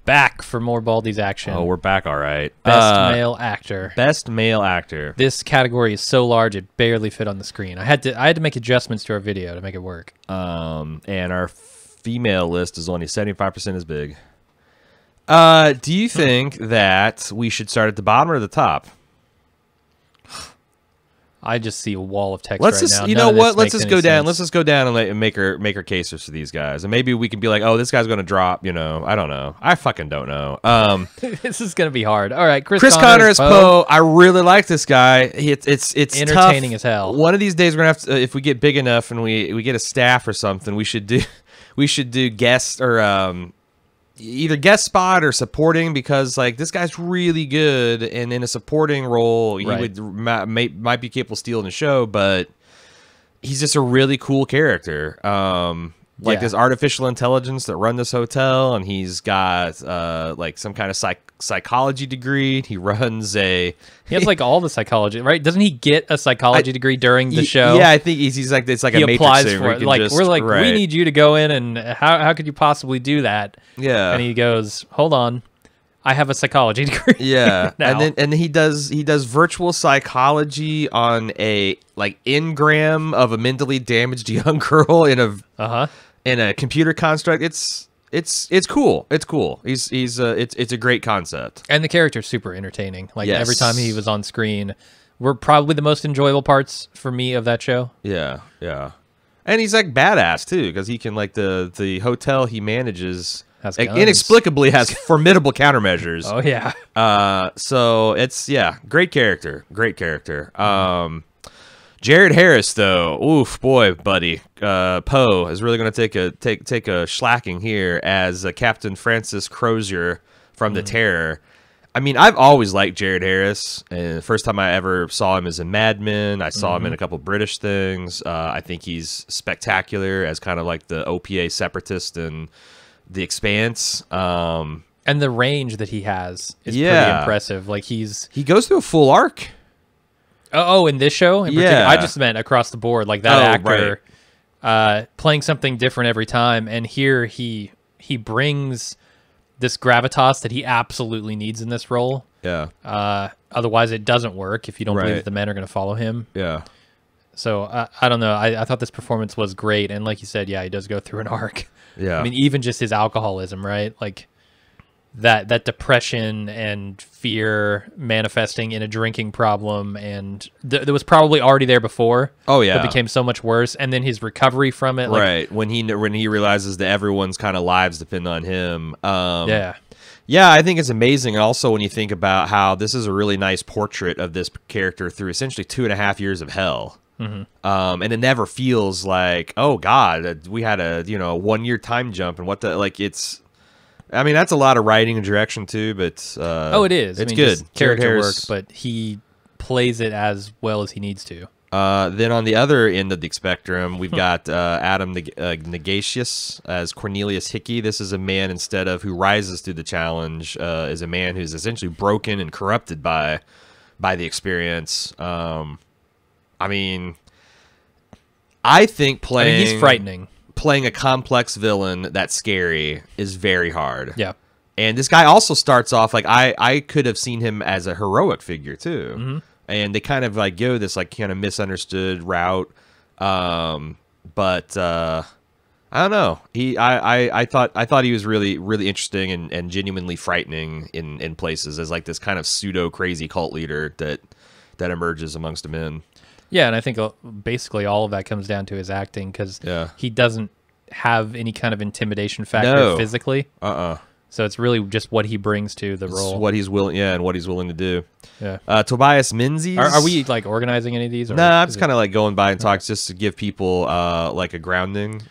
back for more Baldies action. Oh, we're back, all right. Best male actor. Best male actor. This category is so large it barely fit on the screen. I had to make adjustments to our video to make it work. And our female list is only 75% as big. Do you think that we should start at the bottom or the top? I just see a wall of text Let's right just, now. you know what? Let's just go down. Let's just go down and make her cases for these guys, and maybe we can be like, oh, this guy's gonna drop. You know, I don't know. I fucking don't know. This is gonna be hard. All right, Chris Connor as Poe. I really like this guy. It's entertaining tough. as hell. One of these days we're gonna have to, if we get big enough and we get a staff or something, we should do guest or either guest spot or supporting, because like this guy's really good, and in a supporting role he might be capable of stealing the show, but he's just a really cool character. Like this artificial intelligence that run this hotel, and he's got like some kind of psychology degree. He runs he has like all the psychology, right? Doesn't he get a psychology degree during the show? Yeah, I think he's like, it's like he a Matrix applies thing for it. Like we're like, we need you to go in, and how could you possibly do that? Yeah, and he goes, hold on, I have a psychology degree. Yeah, and he does virtual psychology on a like engram of a mentally damaged young girl in a computer construct. It's cool. It's cool. It's a great concept. And the character's super entertaining. Like every time he was on screen were probably the most enjoyable parts for me of that show. Yeah, yeah. And he's like badass too, because he can, like, the hotel he manages inexplicably has formidable countermeasures. Oh yeah. So it's great character. Great character. Jared Harris, though, oof, boy, buddy, Poe is really going to take a slacking here as Captain Francis Crozier from The Terror. I mean, I've always liked Jared Harris, and the first time I ever saw him is in Mad Men. I saw him in a couple British things. I think he's spectacular as kind of like the OPA separatist in The Expanse. And the range that he has is pretty impressive. Like he goes through a full arc. Oh, in this show? In particular, I just meant across the board. Like that actor playing something different every time. And here he brings this gravitas that he absolutely needs in this role. Yeah. Otherwise, it doesn't work if you don't believe that the men are going to follow him. Yeah. So, I don't know. I thought this performance was great. And like you said, he does go through an arc. Yeah. I mean, even just his alcoholism, right? Like that depression and fear manifesting in a drinking problem, and that was probably already there before. Oh yeah, but became so much worse, and then his recovery from it. Right, when he realizes that everyone's kind of lives depend on him. Yeah, I think it's amazing. And also when you think about how this is a really nice portrait of this character through essentially 2.5 years of hell. And it never feels like, oh God, we had a 1 year time jump, and it's. I mean, that's a lot of writing and direction too, but it is. It's good. Character work, but he plays it as well as he needs to. Then on the other end of the spectrum, we've got Adam Negatius as Cornelius Hickey. This is a man who rises through the challenge, is a man who's essentially broken and corrupted by the experience. I mean, I think he's frightening. Playing a complex villain that's scary is very hard. Yeah. And this guy also starts off like I could have seen him as a heroic figure too. And they kind of like go this like kind of misunderstood route. But I don't know. I thought he was really, really interesting and genuinely frightening in places as like this kind of pseudo crazy cult leader that emerges amongst the men. Yeah, and I think basically all of that comes down to his acting, because he doesn't have any kind of intimidation factor physically. So it's really just what he brings to the role. What he's willing, and what he's willing to do. Yeah. Tobias Menzies. Are we like organizing any of these? Or nah, I'm just kind of like going by and talking just to give people like a grounding.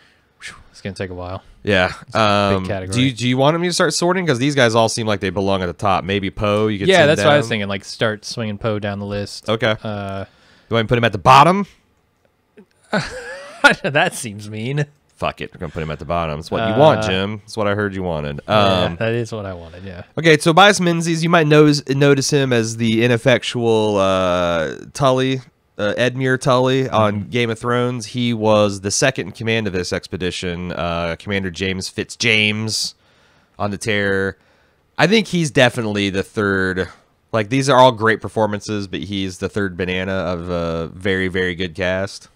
It's gonna take a while. Yeah. Big category. Do you want me to start sorting? Because these guys all seem like they belong at the top. Maybe Poe. You could. Yeah, that's what I was thinking. Like start swinging Poe down the list. Okay. Do I put him at the bottom? That seems mean. Fuck it. We're going to put him at the bottom. It's what you want, Jim. It's what I heard you wanted. Yeah, that is what I wanted, yeah. Okay, Tobias Menzies, you might notice him as the ineffectual Tully, Edmure Tully on Game of Thrones. He was the second in command of this expedition. Commander James Fitzjames on the Terror. I think he's definitely the third. Like, these are all great performances, but he's the third banana of a very, very good cast.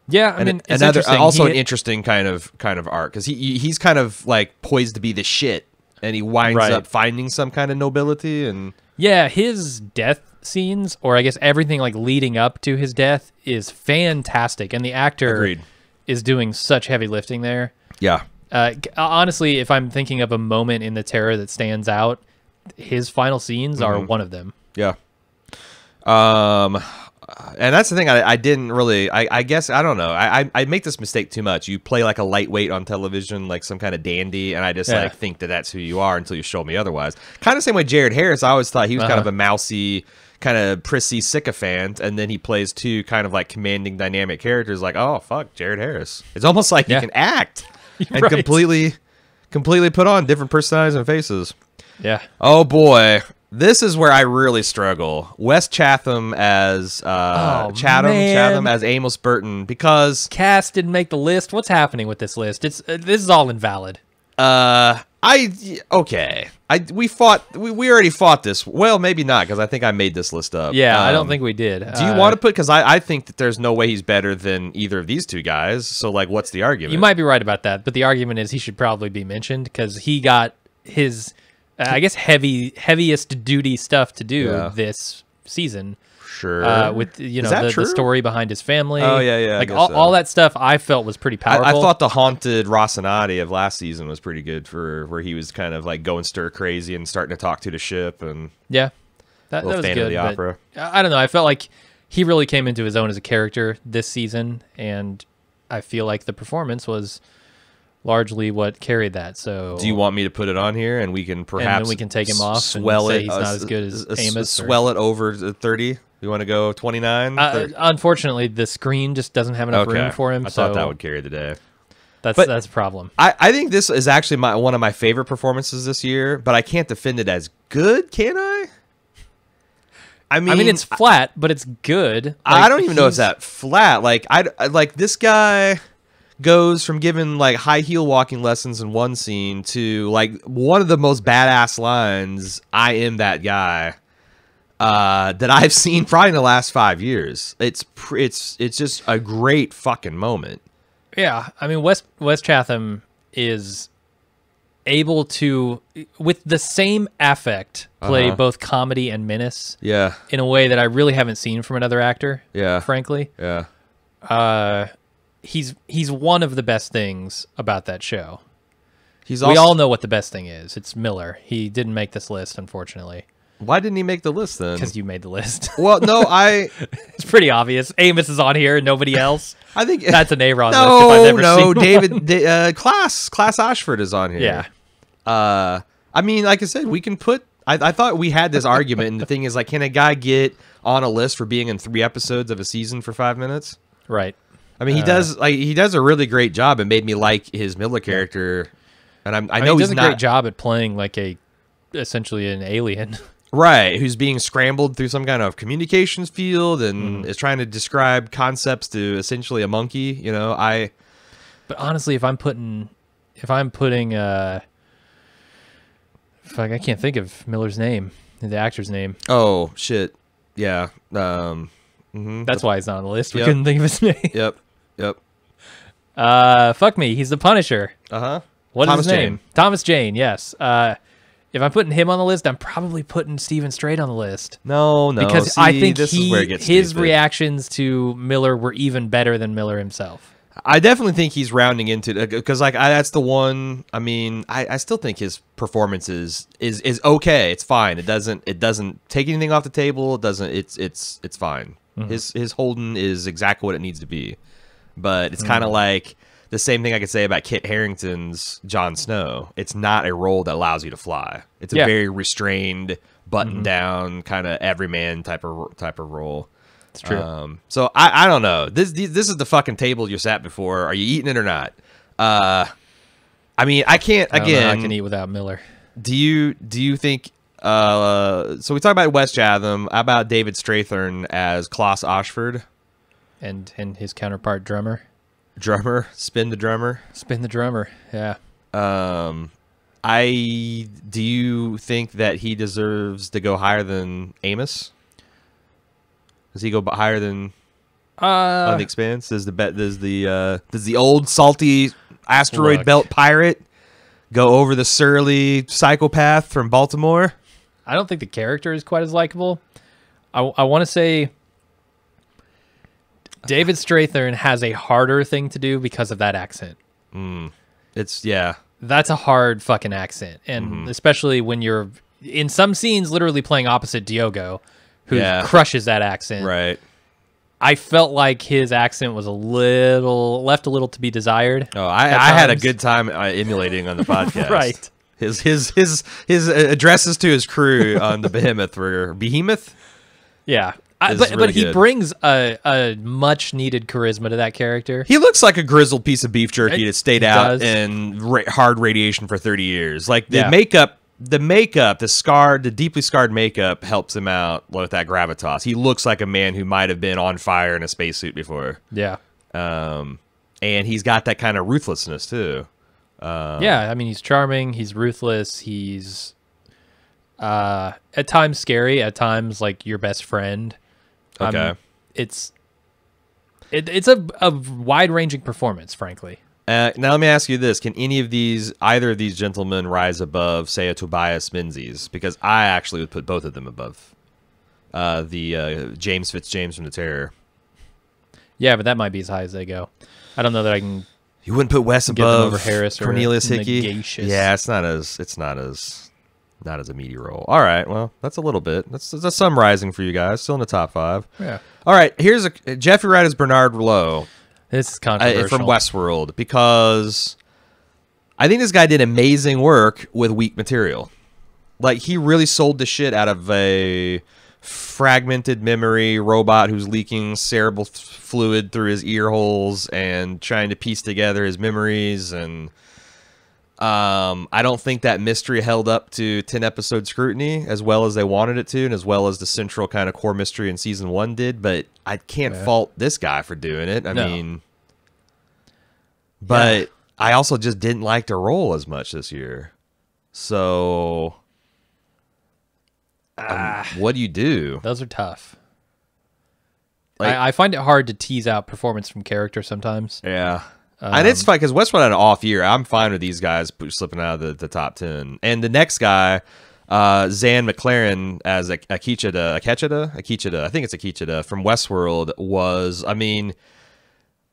Yeah, I mean, it's also an interesting kind of arc, because he's kind of like poised to be the shit, and he winds up finding some kind of nobility. And yeah, his death scenes, or I guess everything like leading up to his death, is fantastic, and the actor is doing such heavy lifting there. Yeah. Honestly, if I'm thinking of a moment in The Terror that stands out, his final scenes are one of them. Yeah. And that's the thing I didn't really, I guess, I don't know. I make this mistake too much. You play like a lightweight on television, like some kind of dandy, and I just like think that that's who you are until you show me otherwise. Kind of same way Jared Harris, I always thought he was kind of a mousy, kind of prissy sycophant, and then he plays two kind of like commanding dynamic characters like, oh, fuck, Jared Harris. It's almost like you can act and completely put on different personalities and faces. Yeah. Oh, boy. This is where I really struggle. Wes Chatham as Chatham as Amos Burton, because cast didn't make the list. What's happening with this list? This is all invalid. We already fought this. Well, maybe not, because I think I made this list up. Yeah, I don't think we did. Do you want to put, because I think that there's no way he's better than either of these two guys. So like, what's the argument? You might be right about that, but the argument is he should probably be mentioned because he got his. I guess heaviest duty stuff to do this season. Sure. With the story behind his family. Oh yeah. Like all that stuff I felt was pretty powerful. I thought the haunted Rocinante of last season was pretty good for where he was kind of like going stir crazy and starting to talk to the ship, and that was fan good. Of the opera. I don't know. I felt like he really came into his own as a character this season, and I feel like the performance was largely what carried that. So, do you want me to put it on here, and we can perhaps and then we can take him off swell and say it? He's not as good as Amos. Swell it over 30. You want to go 29? Unfortunately, the screen just doesn't have enough room for him. I thought that would carry the day. That's a problem. I think this is actually one of my favorite performances this year, but I can't defend it as good, can I? I mean, it's flat, but it's good. Like, I don't even know if it's that flat. Like I like this guy goes from giving like high heel walking lessons in one scene to like one of the most badass lines, "I am that guy," that I've seen probably in the last 5 years. It's just a great fucking moment. Yeah, I mean Wes Chatham is able to, with the same affect, play both comedy and menace. Yeah, in a way that I really haven't seen from another actor. Yeah, frankly. Yeah. He's one of the best things about that show. We all know what the best thing is. It's Miller. He didn't make this list, unfortunately. Why didn't he make the list then? Because you made the list. Well, no, it's pretty obvious. Amos is on here, nobody else. I think that's an A-Ron list. If I've never seen David, Class Ashford is on here. Yeah. I mean, like I said, we can put. I thought we had this argument, and the thing is, like, can a guy get on a list for being in 3 episodes of a season for 5 minutes? Right. I mean, he does a really great job. It made me like his Miller character, and I know he does a great job at playing like essentially an alien, right? Who's being scrambled through some kind of communications field and is trying to describe concepts to essentially a monkey. You know, But honestly, if I'm putting, fuck, I can't think of Miller's name, the actor's name. Oh shit, yeah. That's why he's not on the list. We couldn't think of his name. Yep. Fuck me. He's the Punisher. What is his name? Thomas Jane. Yes. If I'm putting him on the list, I'm probably putting Steven Strait on the list. No, because I think his reactions to Miller were even better than Miller himself. I definitely think he's rounding into it because, like, that's the one. I mean, I still think his performance is okay. It's fine. It doesn't take anything off the table. It doesn't. It's fine. His Holden is exactly what it needs to be. But it's kind of like the same thing I could say about Kit Harington's Jon Snow. It's not a role that allows you to fly. It's a very restrained, buttoned down, kind of everyman type of role. It's true. So I don't know. This is the fucking table you sat before. Are you eating it or not? I mean, I can't. I can eat without Miller. Do you think? So we talked about Wes Chatham. How about David Strathairn as Klaus Ashford? And his counterpart, Spin the Drummer. Yeah. Do you think that he deserves to go higher than Amos? Does he go higher than on the Expanse? Does the old salty asteroid belt pirate go over the surly psychopath from Baltimore? I don't think the character is quite as likable. I want to say David Strathairn has a harder thing to do because of that accent. That's a hard fucking accent, and especially when you're in some scenes literally playing opposite Diogo, who crushes that accent. Right. I felt like his accent was left a little to be desired. Oh, I had a good time emulating on the podcast. Right. His addresses to his crew on the Behemoth were Behemoth. Yeah. But he brings a much needed charisma to that character. He looks like a grizzled piece of beef jerky that stayed out in hard radiation for 30 years. Like the makeup, the deeply scarred makeup helps him out with that gravitas. He looks like a man who might have been on fire in a spacesuit before. Yeah. And he's got that kind of ruthlessness too. Yeah, I mean, he's charming. He's ruthless. He's at times scary. At times like your best friend. Okay. It's a wide-ranging performance, frankly. Now let me ask you this: can either of these gentlemen rise above, say, a Tobias Menzies? Because I actually would put both of them above the James Fitzjames from The Terror. Yeah, but that might be as high as they go. I don't know that I can. You wouldn't put Wes above Harris or Cornelius Hickey? Negacious. Yeah, it's not as a meaty role. All right, well, that's a little bit. That's some rising for you guys. Still in the top 5. Yeah. All right, here's Jeffrey Wright as Bernard Rouleau. This is controversial. From Westworld, because I think this guy did amazing work with weak material. Like, he really sold the shit out of a fragmented memory robot who's leaking cerebral fluid through his ear holes and trying to piece together his memories. And I don't think that mystery held up to 10-episode scrutiny as well as they wanted it to, and as well as the central kind of core mystery in season 1 did. But I can't fault this guy for doing it. I mean, but I also just didn't like the role as much this year. So what do you do? Those are tough. Like, I find it hard to tease out performance from character sometimes. Yeah. And it's fine because Westworld had an off year. I'm fine with these guys slipping out of the top 10. And the next guy, Zan McLaren as Akecheta, I think it's Akecheta from Westworld was, I mean,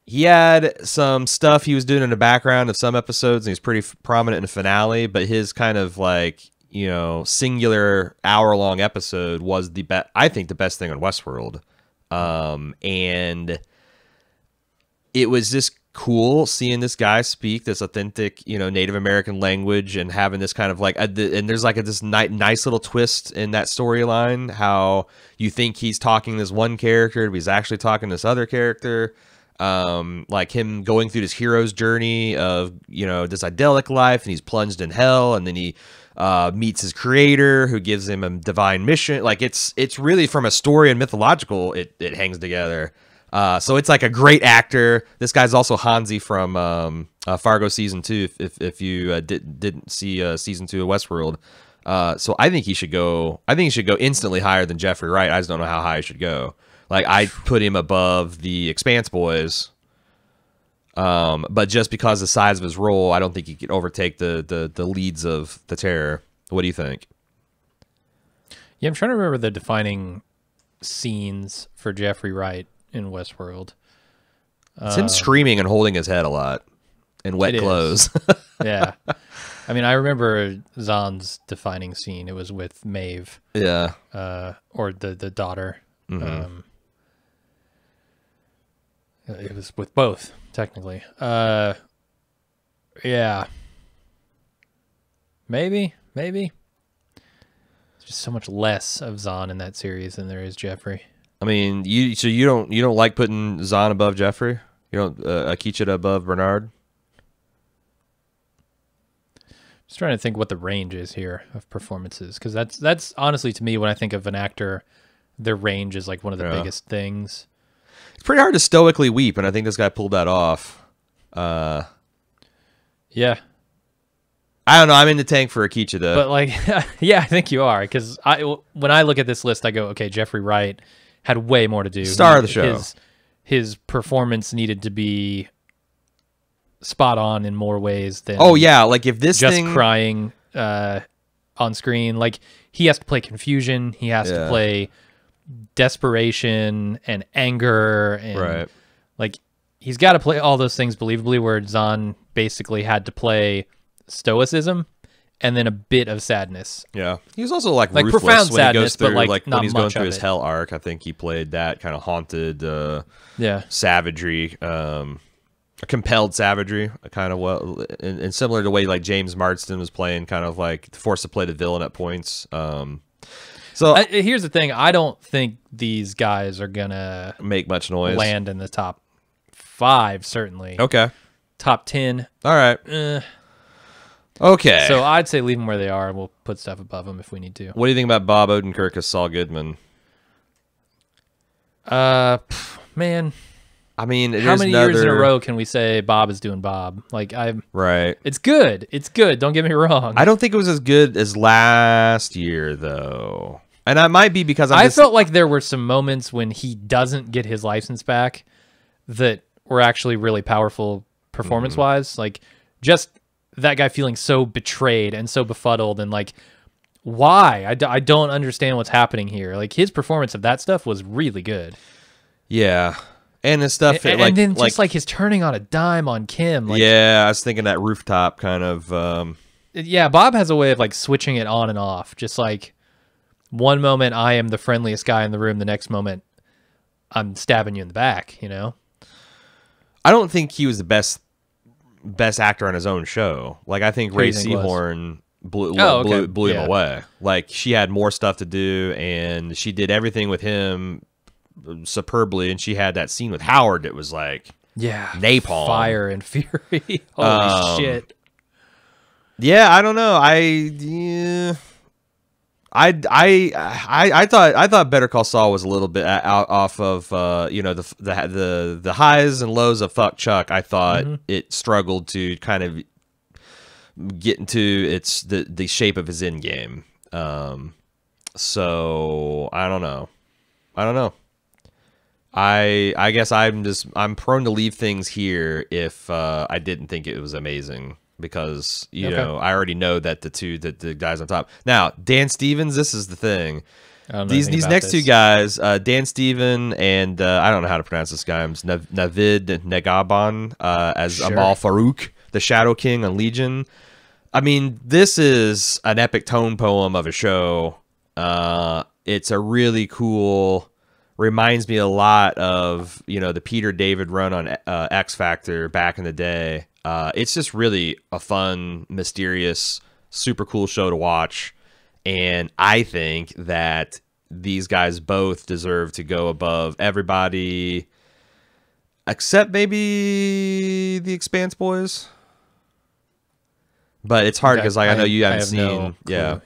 he had some stuff he was doing in the background of some episodes, and he's pretty prominent in the finale, but his kind of like, you know, singular hour-long episode was I think the best thing on Westworld. And it was just cool seeing this guy speak this authentic, you know, Native American language and having this kind of like, and there's like this nice little twist in that storyline, how you think he's talking this one character, but he's actually talking this other character. Like him going through this hero's journey of, you know, this idyllic life, and he's plunged in hell, and then he meets his creator who gives him a divine mission. Like it's really, from a story and mythological, it hangs together. So it's like a great actor. This guy's also Hansi from Fargo season 2. If you didn't see season 2 of Westworld, so I think he should go. I think he should go instantly higher than Jeffrey Wright. I just don't know how high he should go. Like, I put him above the Expanse boys, but just because of the size of his role, I don't think he could overtake the leads of The Terror. What do you think? Yeah, I'm trying to remember the defining scenes for Jeffrey Wright in Westworld. It's him screaming and holding his head a lot in wet clothes. Yeah. I mean, I remember Zahn's defining scene. It was with Maeve. Yeah. Or the daughter. Mm-hmm. It was with both, technically. Yeah. Maybe. There's just so much less of Zahn in that series than there is Jeffrey. I mean, you don't like putting Zahn above Jeffrey? You don't Akecheta above Bernard? Just trying to think what the range is here of performances, because that's honestly, to me, when I think of an actor, their range is like one of the biggest things. It's pretty hard to stoically weep, and I think this guy pulled that off. Yeah. I don't know. I'm in the tank for Akicha though. But like, yeah, I think you are, because when I look at this list, I go, okay, Jeffrey Wright had way more to do. Star of the show. His performance needed to be spot on in more ways than like if this just thing... crying on screen. Like, he has to play confusion, he has to play desperation and anger, and like he's got to play all those things believably, where Zahn basically had to play stoicism and then a bit of sadness. Yeah, he was also like ruthless profound when sadness, he goes through, but like when he's going through his it. hell arc. I think he played that kind of haunted savagery, compelled savagery, kind of and similar to the way like James Marsden was playing, kind of like forced to play the villain at points. So here's the thing: I don't think these guys are gonna make much noise, land in the top 5, certainly. Okay, top 10. All right. Okay. So I'd say leave them where they are, and we'll put stuff above them if we need to. What do you think about Bob Odenkirk as Saul Goodman? Man. I mean, how many years in a row can we say Bob is doing Bob? Like, It's good. It's good. Don't get me wrong. I don't think it was as good as last year, though. And I might be because I felt like there were some moments when he doesn't get his license back that were actually really powerful performance-wise. Like, just that guy feeling so betrayed and so befuddled, and like, why? I don't understand what's happening here. Like, his performance of that stuff was really good. Yeah. And the stuff, and then just like his turning on a dime on Kim. Like, yeah, I was thinking that rooftop kind of. Yeah, Bob has a way of like switching it on and off. Just like, one moment I am the friendliest guy in the room, the next moment I'm stabbing you in the back. You know. I don't think he was the best actor on his own show. Like, I think Ray Seahorn blew him away. Like, she had more stuff to do, and she did everything with him superbly, and she had that scene with Howard that was like napalm, fire and fury. Holy shit. Yeah, I don't know. I thought Better Call Saul was a little bit out off of the highs and lows of Fuck Chuck. I thought it struggled to kind of get into the shape of his end game. So I don't know. I guess I'm prone to leave things here if I didn't think it was amazing, because you know, I already know that the guys on top. Now, Dan Stevens, this is the thing. These next two guys, Dan Steven and I don't know how to pronounce this guy. Navid Negaban as Amal Farouk, the Shadow King on Legion. I mean, this is an epic tone poem of a show. It's a really cool. Reminds me a lot of, the Peter David run on X Factor back in the day. It's just really a fun, mysterious, super cool show to watch. And I think that these guys both deserve to go above everybody, except maybe the Expanse boys. But it's hard because I know you haven't seen. Yeah.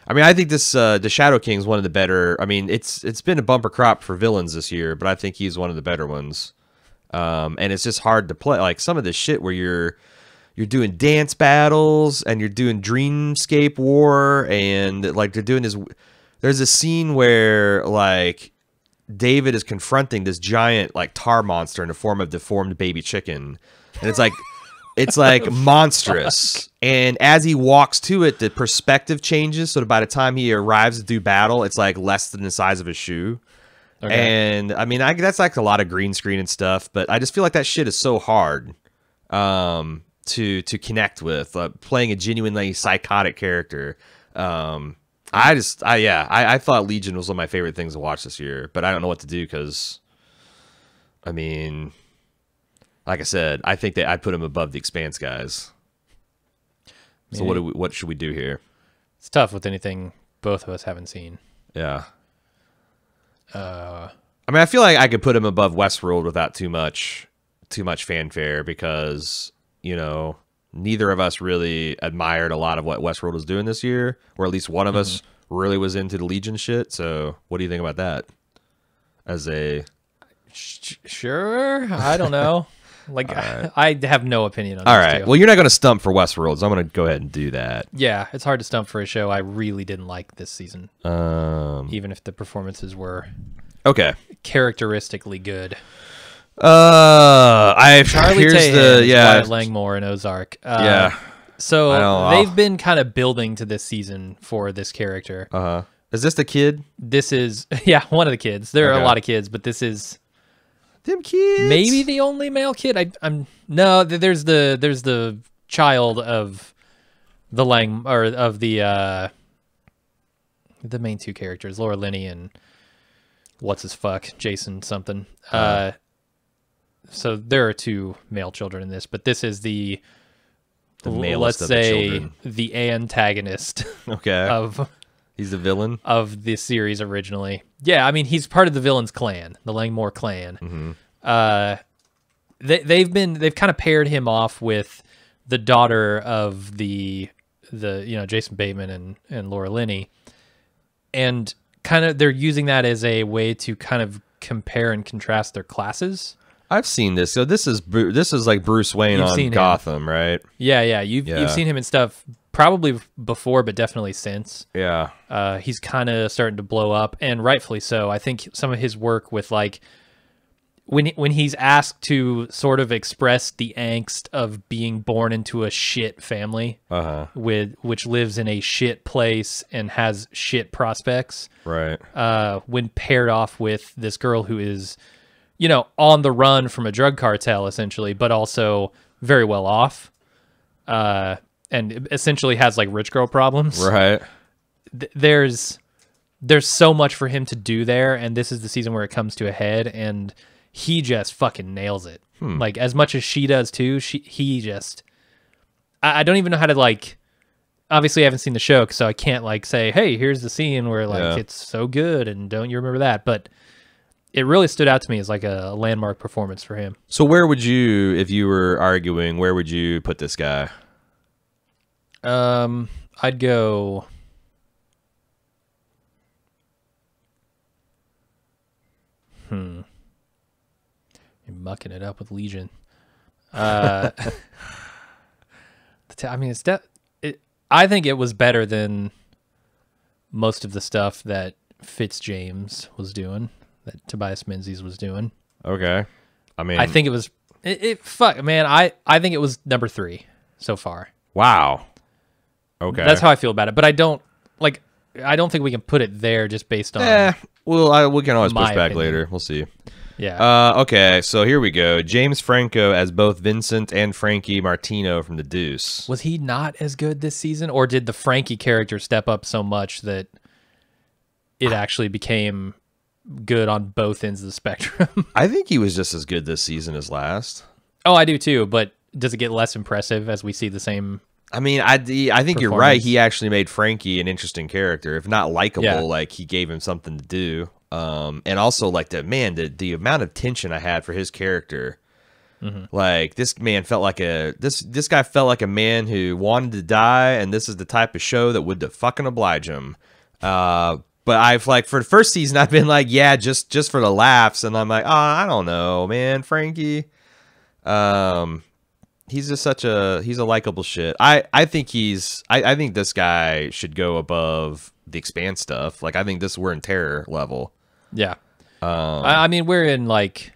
I mean, I think this the Shadow King is one of the better. I mean, it's been a bumper crop for villains this year, but I think he's one of the better ones. And it's just hard to play. Like, some of this shit where you're doing dance battles and you're doing Dreamscape War, and like they're doing this. There's a scene where like David is confronting this giant like tar monster in the form of deformed baby chicken, and it's like. It's like monstrous. And as he walks to it, the perspective changes. So by the time he arrives to do battle, it's like less than the size of his shoe. Okay. And I mean, that's like a lot of green screen and stuff, but I just feel like that shit is so hard to connect with, playing a genuinely psychotic character. I thought Legion was one of my favorite things to watch this year, but I don't know what to do because, I mean... Like I said, I think that I'd put him above the Expanse guys. So what should we do here? It's tough with anything both of us haven't seen. Yeah. I mean, I feel like I could put him above Westworld without too much fanfare, because, neither of us really admired a lot of what Westworld was doing this year, or at least one of us really was into the Legion shit. So what do you think about that? As a... Sure. I don't know. Like, I have no opinion on All this right. two. Well, you're not going to stump for Westworld, so I'm going to go ahead and do that. Yeah, it's hard to stump for a show I really didn't like this season. Even if the performances were characteristically good. Charlie Tahan, Wyatt Langmore in Ozark. So they've been kind of building to this season for this character. Is this the kid? This is one of the kids. There are a lot of kids, but this is them kids. Maybe the only male kid. No. There's the child of the the main two characters, Laura Linney and what's his fuck, Jason something. So there are two male children in this, but this is the let's say the antagonist. He's the villain of the series originally. Yeah, I mean he's part of the villain's clan, the Langmore clan. They've kind of paired him off with the daughter of the Jason Bateman and Laura Linney, and kind of they're using that as a way to kind of compare and contrast their classes. I've seen this. So this is like Bruce Wayne on Gotham, right? Yeah. You've seen him in stuff probably before, but definitely since. Yeah. He's kind of starting to blow up, and rightfully so. I think some of his work with like when he's asked to sort of express the angst of being born into a shit family, which lives in a shit place and has shit prospects, right? When paired off with this girl who is, on the run from a drug cartel essentially, but also very well off, and essentially has like rich girl problems, right? There's so much for him to do there, and this is the season where it comes to a head, and he just fucking nails it. Like as much as she does too. He just, I don't even know how to like. Obviously, I haven't seen the show, so I can't like say, "Hey, here's the scene where like it's so good," and don't you remember that? But it really stood out to me as like a landmark performance for him. So where would you, if you were arguing, where would you put this guy? I'd go. You're mucking it up with Legion. I mean, I think it was better than most of the stuff that Fitzjames was doing, that Tobias Menzies was doing. Okay. I mean, I think it was fuck, man. I think it was number 3 so far. Wow. Okay. That's how I feel about it. But I don't think we can put it there just based on. We can always push back opinion. later. We'll see. Yeah. Okay, so here we go. James Franco as both Vincent and Frankie Martino from The Deuce. Was he not as good this season, or did the Frankie character step up so much that it actually became good on both ends of the spectrum? I think he was just as good this season as last. Oh, I do too, but does it get less impressive as we see the same? I mean, I think you're right. He actually made Frankie an interesting character, if not likable. Like he gave him something to do. And also like the amount of tension I had for his character. Like this man felt like this guy felt like a man who wanted to die, and this is the type of show that would fucking oblige him. But I've like for the first season I've been like, yeah, just for the laughs, and I'm like, I don't know, man, Frankie. He's just he's a likable shit. I think I think this guy should go above the Expanse stuff. Like I think we're in Terror level. Yeah. I mean, we're in like,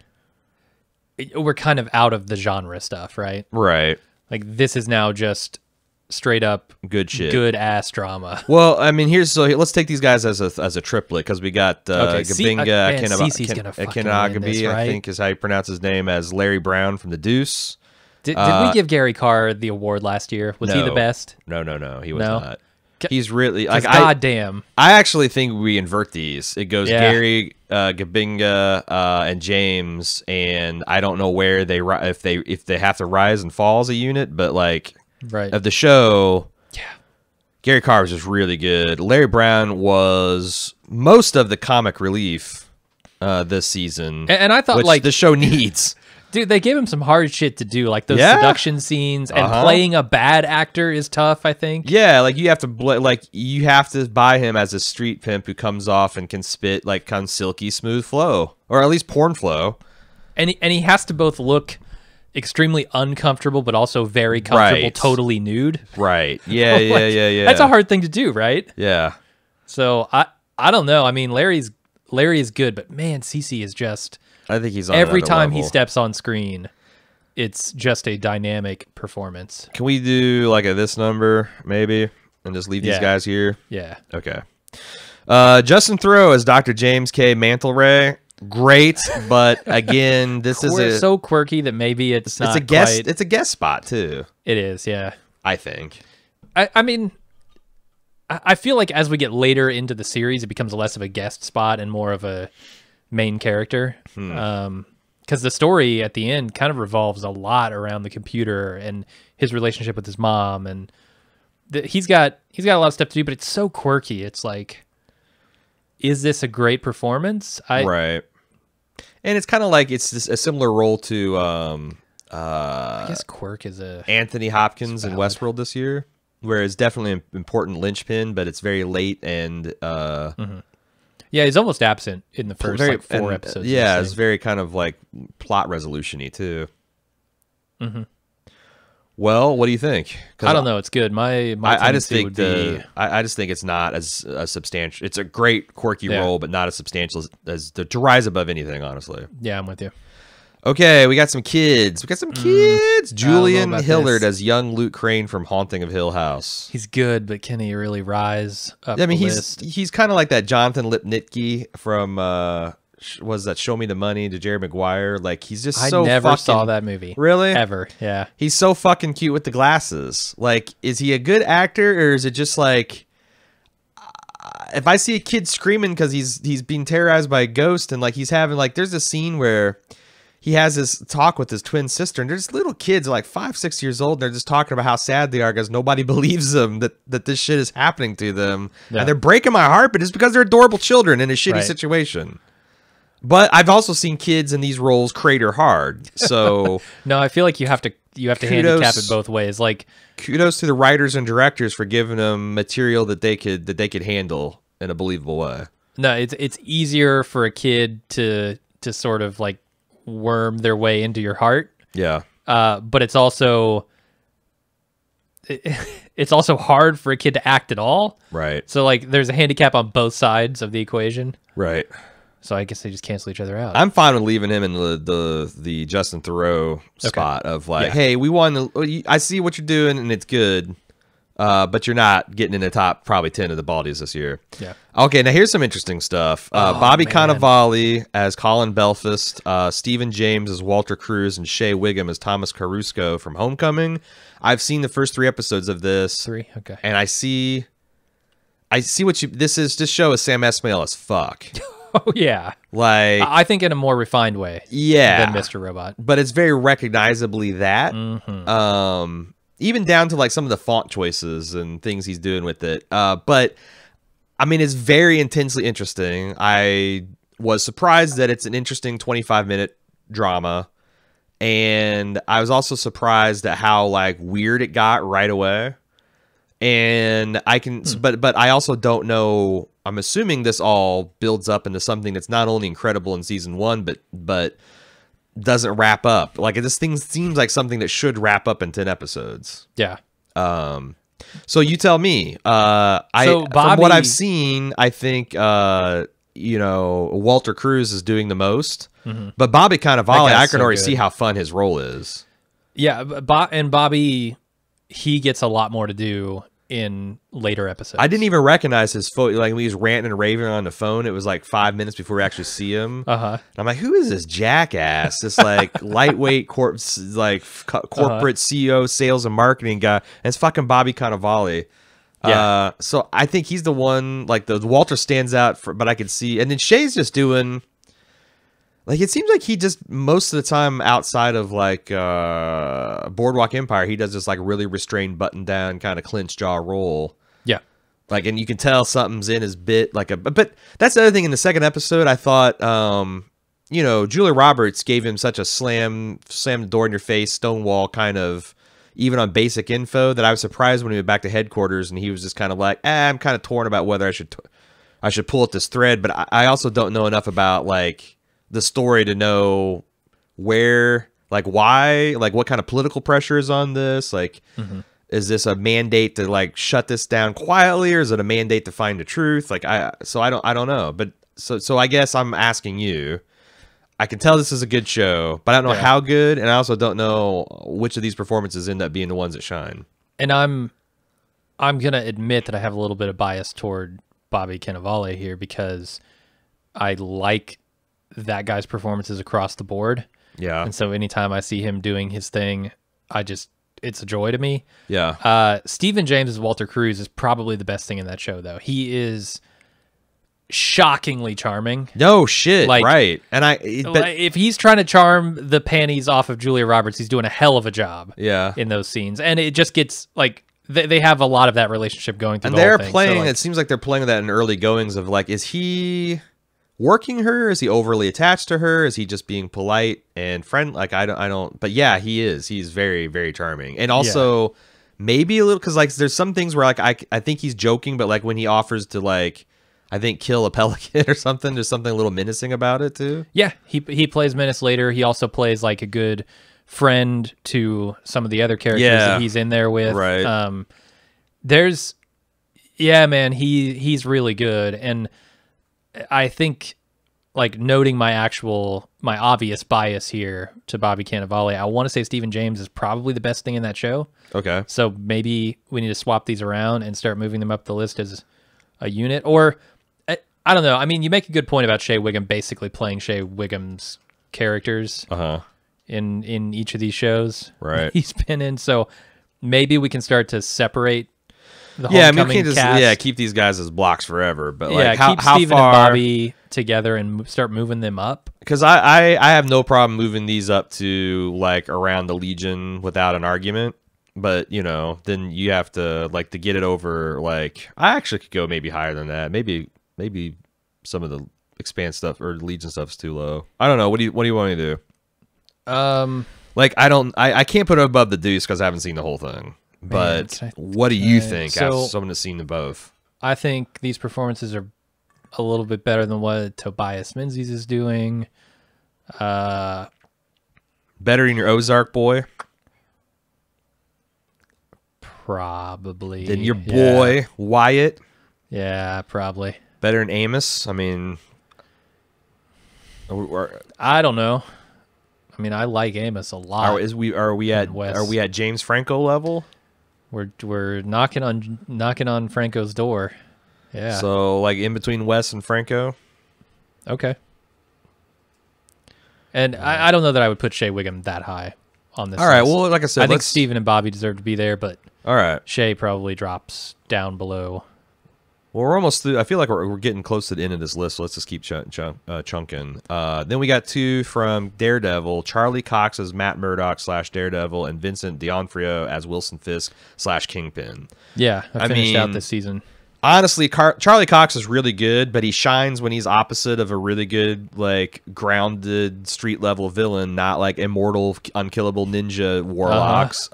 we're kind of out of the genre stuff, right? Right. Like this is now just straight up good shit, good ass drama. Well, I mean, let's take these guys as a triplet, because we got Gabinga Akinagabi, I think is how you pronounce his name, as Larry Brown from The Deuce. Did we give Gary Carr the award last year? Was he the best? No, he was not. He's really like, goddamn. I actually think we invert these. It goes Gary, Gabinga, and James, and I don't know where if they have to rise and fall as a unit, but like of the show, Gary Carr was just really good. Larry Brown was most of the comic relief this season, and I thought which like the show needs. Dude, they gave him some hard shit to do, like those seduction scenes, and playing a bad actor is tough, I think. Yeah, like you have to buy him as a street pimp who comes off and can spit like kind of silky smooth flow, or at least porn flow. And he has to both look extremely uncomfortable, but also very comfortable, Right. totally nude. Right. Yeah, Like, yeah. That's a hard thing to do, right? Yeah. So I don't know. I mean, Larry is good, but man, Cece is just I think he's on every another time he level. steps on screen, it's just a dynamic performance. Can we do like a this number maybe and just leave these guys here? Yeah. Okay. Justin Theroux as Dr. James K. Mantelray. Great, but again, this is so quirky that maybe it's not a guest. quite... It's a guest spot too. It is, yeah. I think. I mean, I feel like as we get later into the series, it becomes less of a guest spot and more of a main character. Because the story at the end kind of revolves a lot around the computer and his relationship with his mom, and he's got a lot of stuff to do. But it's so quirky. It's like, is this a great performance? Right. And it's kind of like it's a similar role to I guess quirk is a Anthony Hopkins in Westworld this year, where it's definitely an important linchpin, but it's very late and yeah, he's almost absent in the first four episodes. Yeah, it's very kind of like plot resolution-y too. Well, what do you think? I don't know. It's good. I just think I just think it's not as substantial. It's a great quirky role, but not as substantial as to rise above anything. Honestly. Yeah, I'm with you. Okay, we got some kids. Julian Hillard as young Luke Crane from Haunting of Hill House. He's good, but can he really rise up? I mean, the he's list? kind of like that Jonathan Lipnicki from was that Show Me the Money to Jerry Maguire. Like he's just I so never fucking, saw that movie. Really? Ever. Yeah. He's so fucking cute with the glasses. Like, is he a good actor or is it just like if I see a kid screaming because he's being terrorized by a ghost and like he's having like there's a scene where he has this talk with his twin sister and there's little kids like 5-6 years old and they're just talking about how sad they are because nobody believes them that this shit is happening to them and they're breaking my heart, but it's because they're adorable children in a shitty situation. But I've also seen kids in these roles crater hard. So no, I feel like you have to handicap it both ways. Like kudos to the writers and directors for giving them material that they could handle in a believable way. No, it's easier for a kid to sort of like worm their way into your heart. Yeah. But it's also hard for a kid to act at all. Right. So like there's a handicap on both sides of the equation. Right. So I guess they just cancel each other out. I'm fine with leaving him in the Justin Theroux spot of like, hey, we won. I see what you're doing and it's good, but you're not getting in the top probably 10 of the Baldies this year. Yeah. Okay, now here's some interesting stuff. Bobby Cannavale as Colin Belfast, Stephen James as Walter Cruz, and Shea Wiggum as Thomas Caruso from Homecoming. I've seen the first 3 episodes of this. 3, okay. And I see what you. This show is Sam Esmail as fuck. Oh yeah, like I think in a more refined way, than Mr. Robot. But it's very recognizably that, even down to like some of the font choices and things he's doing with it. But I mean, it's very intensely interesting. I was surprised that it's an interesting 25-minute drama, and I was also surprised at how like weird it got right away. And I can, but I also don't know. I'm assuming this all builds up into something that's not only incredible in season 1, but doesn't wrap up. Like this thing seems like something that should wrap up in 10 episodes. Yeah. So you tell me. From what I've seen, I think Walter Cruz is doing the most, but Bobby Cannavale, I can already see how fun his role is. Yeah, and Bobby, he gets a lot more to do in later episodes. I didn't even recognize his photo. Like when he was ranting and raving on the phone, it was like 5 minutes before we actually see him. And I'm like, who is this jackass? This like lightweight corporate CEO, sales and marketing guy. And it's fucking Bobby Cannavale. Yeah. So I think he's the one. Like the Walter stands out but I could see, and then Shay's just doing. Like, it seems like he just, most of the time outside of, like, Boardwalk Empire, he does this, like, really restrained, button-down, kind of clenched jaw role. Yeah. Like, and you can tell something's in his bit. But that's the other thing. In the second episode, I thought, Julia Roberts gave him such a slam the door in your face, stonewall kind of, even on basic info, that I was surprised when he went back to headquarters and he was just kind of like, I'm kind of torn about whether I should pull at this thread. But I also don't know enough about, like, the story to know where Like, why? Like, what kind of political pressure is on this? Like, is this a mandate to like shut this down quietly, or is it a mandate to find the truth? Like, I don't know. But so I guess I'm asking you. I can tell this is a good show, but I don't know how good, and I also don't know which of these performances end up being the ones that shine. And I'm gonna admit that I have a little bit of bias toward Bobby Cannavale here because I like that guy's performances across the board. Yeah. And so anytime I see him doing his thing, it's a joy to me. Yeah. Stephen James as Walter Cruz is probably the best thing in that show, though. He is shockingly charming. No shit. Like, right. And if he's trying to charm the panties off of Julia Roberts, he's doing a hell of a job. Yeah. In those scenes, and it just gets like they have a lot of that relationship going through. And the they're whole thing. playing. So, like, it seems like they're playing that in early goings of like, is he working her? Is he overly attached to her? Is he just being polite and friend? Like, I don't. But yeah, he is. He's very, very charming, and also maybe a little because like there's some things where like I think he's joking, but like when he offers to like, I think kill a pelican or something, there's something a little menacing about it too. Yeah, he plays menace later. He also plays like a good friend to some of the other characters that he's in there with. Right. Man, he's really good, and I think like noting my obvious bias here to Bobby Cannavale, I want to say Stephen James is probably the best thing in that show. Okay. So maybe we need to swap these around and start moving them up the list as a unit, or I don't know. I mean, you make a good point about Shea Whigham basically playing Shea Whigham's characters in each of these shows he's been in. So maybe we can start to separate the homecoming cast. Keep these guys as blocks forever. But keep Steven and Bobby together and start moving them up. Because I have no problem moving these up to like around the Legion without an argument. But, you know, then you have to, like, to get it over, like, I actually could go maybe higher than that. Maybe some of the Expanse stuff or Legion stuff's too low. I don't know. What do you want me to do? Like, I can't put it above the Deuce because I haven't seen the whole thing. But what do you think as someone that's seen them both? I think these performances are a little bit better than what Tobias Menzies is doing. Better than your Ozark boy? Probably. Than your boy, Wyatt? Yeah, probably. Better than Amos? I mean... I don't know. I mean, I like Amos a lot. Are we at James Franco level? We're knocking on Franco's door. Yeah. So like in between Wes and Franco? Okay. And I don't know that I would put Shea Whigham that high on this. All right. Well, like I said, I think Steven and Bobby deserve to be there, but all right, Shea probably drops down below. Well, we're almost through. I feel like we're getting close to the end of this list, so let's just keep chunking. Then we got two from Daredevil: Charlie Cox as Matt Murdock / Daredevil, and Vincent D'Onofrio as Wilson Fisk / Kingpin. Yeah, I finished out this season. Honestly, Charlie Cox is really good, but he shines when he's opposite of a really good, like, grounded street level villain, not like immortal, unkillable ninja warlocks.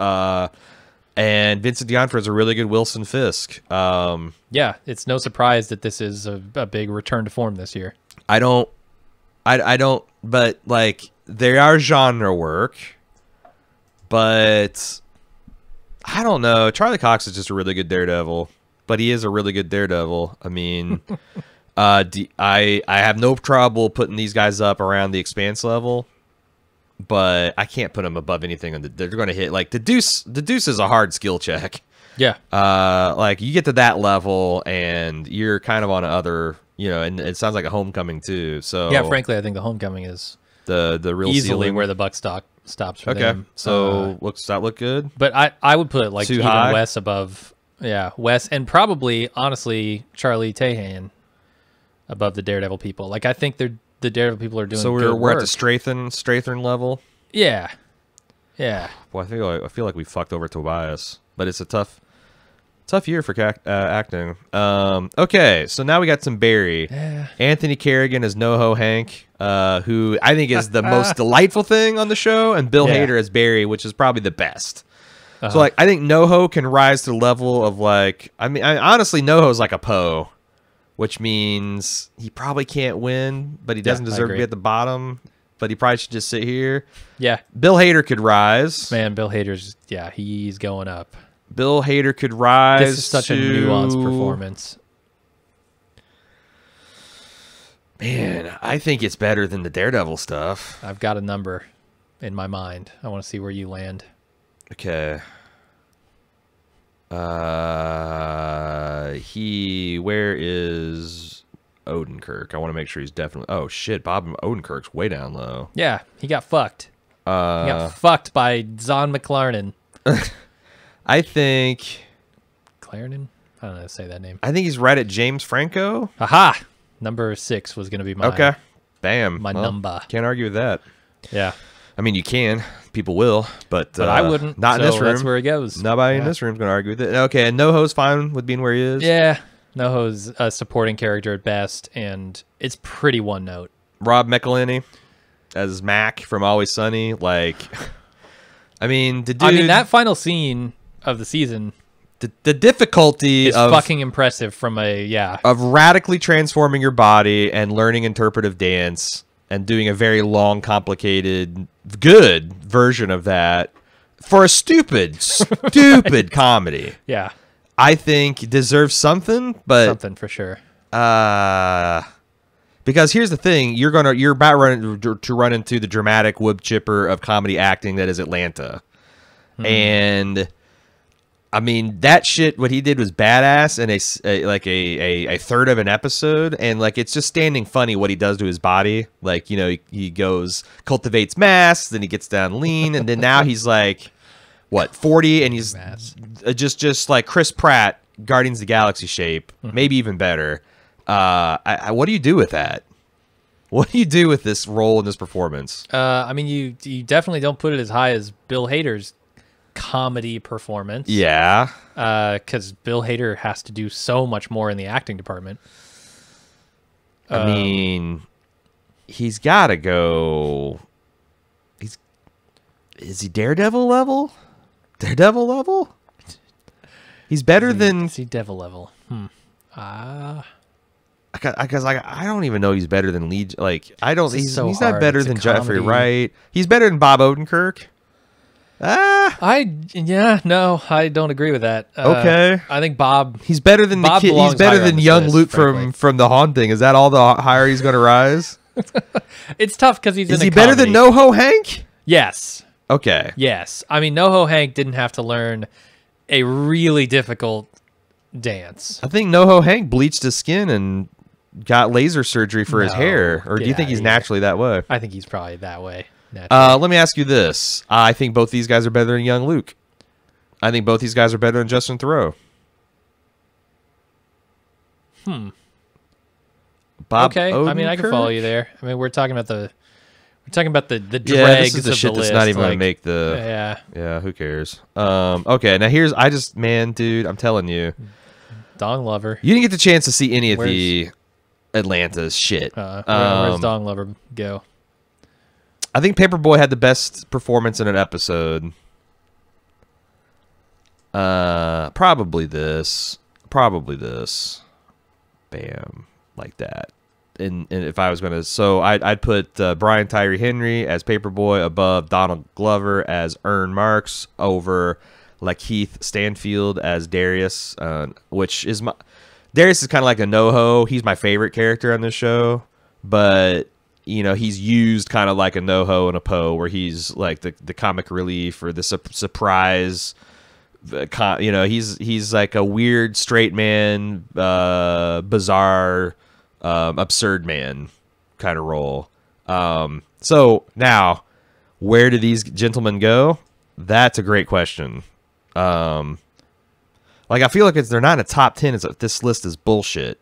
And Vincent D'Onofrio is a really good Wilson Fisk. Yeah, it's no surprise that this is a big return to form this year. I don't, but like they are genre work, but I don't know. Charlie Cox is just a really good Daredevil, but he is a really good Daredevil. I mean, I have no trouble putting these guys up around the Expanse level. But I can't put them above anything. They're going to hit like the Deuce. The Deuce is a hard skill check. Yeah. Like you get to that level and you're kind of on other, you know, and it sounds like a Homecoming too. So yeah, frankly, I think the Homecoming is the real easily ceiling. where the buck stops for them. Okay. So does that look good? But I would put like even high? Wes above. Yeah, Wes and probably honestly Charlie Tahan above the Daredevil people. Like I think the Daredevil people are doing. So we're at the Strathern level. Yeah, yeah. Well, I feel like we fucked over Tobias, but it's a tough year for acting. Okay, so now we got some Barry. Yeah. Anthony Kerrigan as NoHo Hank, who I think is the most delightful thing on the show, and Bill Hader as Barry, which is probably the best. So like I think NoHo can rise to the level of like honestly NoHo's like a Poe. Which means he probably can't win, but he doesn't deserve to be at the bottom. but he probably should just sit here. Yeah. Bill Hader could rise. Man, Bill Hader's, yeah, he's going up. Bill Hader could rise. This is such a nuanced performance. Man, I think it's better than the Daredevil stuff. I've got a number in my mind. I want to see where you land. Okay. Where is Odenkirk? I want to make sure he's definitely. Oh shit, Bob Odenkirk's way down low. Yeah, he got fucked. He got fucked by Zahn McClarnon. I think. Clarendon? I don't know how to say that name. I think he's right at James Franco. Aha! Number 6 was going to be my. Okay. Bam. My number. Can't argue with that. Yeah. I mean, you can. People will, but I wouldn't. Not in this room. That's where he goes. Nobody in this room is going to argue with it. Okay, and NoHo's fine with being where he is. Yeah, NoHo's a supporting character at best, and it's pretty one note. Rob McElhenney as Mac from Always Sunny, like, I mean, the dude. I mean, that final scene of the season. The difficulty is fucking impressive from of radically transforming your body and learning interpretive dance and doing a very long, complicated, good version of that for a stupid right. Comedy. Yeah. I think deserves something, but something for sure. Because here's the thing, you're about to run into the dramatic wood chipper of comedy acting that is Atlanta. And I mean, that shit, what he did was badass in a third of an episode. And like, it's just standing funny what he does to his body. Like, you know, he goes, cultivates mass, then he gets down lean. And then now he's like, what, 40? And he's just like Chris Pratt, Guardians of the Galaxy shape, maybe even better. What do you do with that? What do you do with this role and this performance? I mean, you definitely don't put it as high as Bill Hader's comedy performance. Yeah. Because Bill Hader has to do so much more in the acting department. I mean, he's got to go. Is he Daredevil level? Daredevil level? He's better than. Is he Devil level? Because I don't even know he's better than Legion. Like, I don't. He's not better than Jeffrey Wright. He's better than Bob Odenkirk. No, I don't agree with that. Okay, I think Bob. He's better than the kid. He's better than young Luke from The Haunting. Is that all the higher he's going to rise? It's tough because he's. Is he better than NoHo Hank? Yes. Okay. Yes, I mean NoHo Hank didn't have to learn a really difficult dance. I think NoHo Hank bleached his skin and got laser surgery for his hair. Or do you think he's naturally that way? I think he's probably that way. Let me ask you this. I think both these guys are better than young Luke. I think both these guys are better than Justin Theroux. Bob okay. Odenkirk? I mean, I can follow you there. I mean, we're talking about the dregs this is the of shit the that's list. not even going to make the... Yeah, who cares? Okay, now man, dude, I'm telling you. Dong Lover. You didn't get the chance to see any of the Atlanta's shit. Where's Dong Lover go? I think Paperboy had the best performance in an episode. Probably this. Bam. Like that. And if I was going to... So I'd put Brian Tyree Henry as Paperboy above Donald Glover as Ern Marks over Lakeith Stanfield as Darius, which is my... Darius is kind of like a NoHo. He's my favorite character on this show, but... You know, he's used kind of like a NoHo and a Poe, where he's like the comic relief or the surprise. You know, he's like a weird straight man, bizarre, absurd man kind of role. So now, where do these gentlemen go? That's a great question. Like, I feel like they're not in a top 10. This list is bullshit.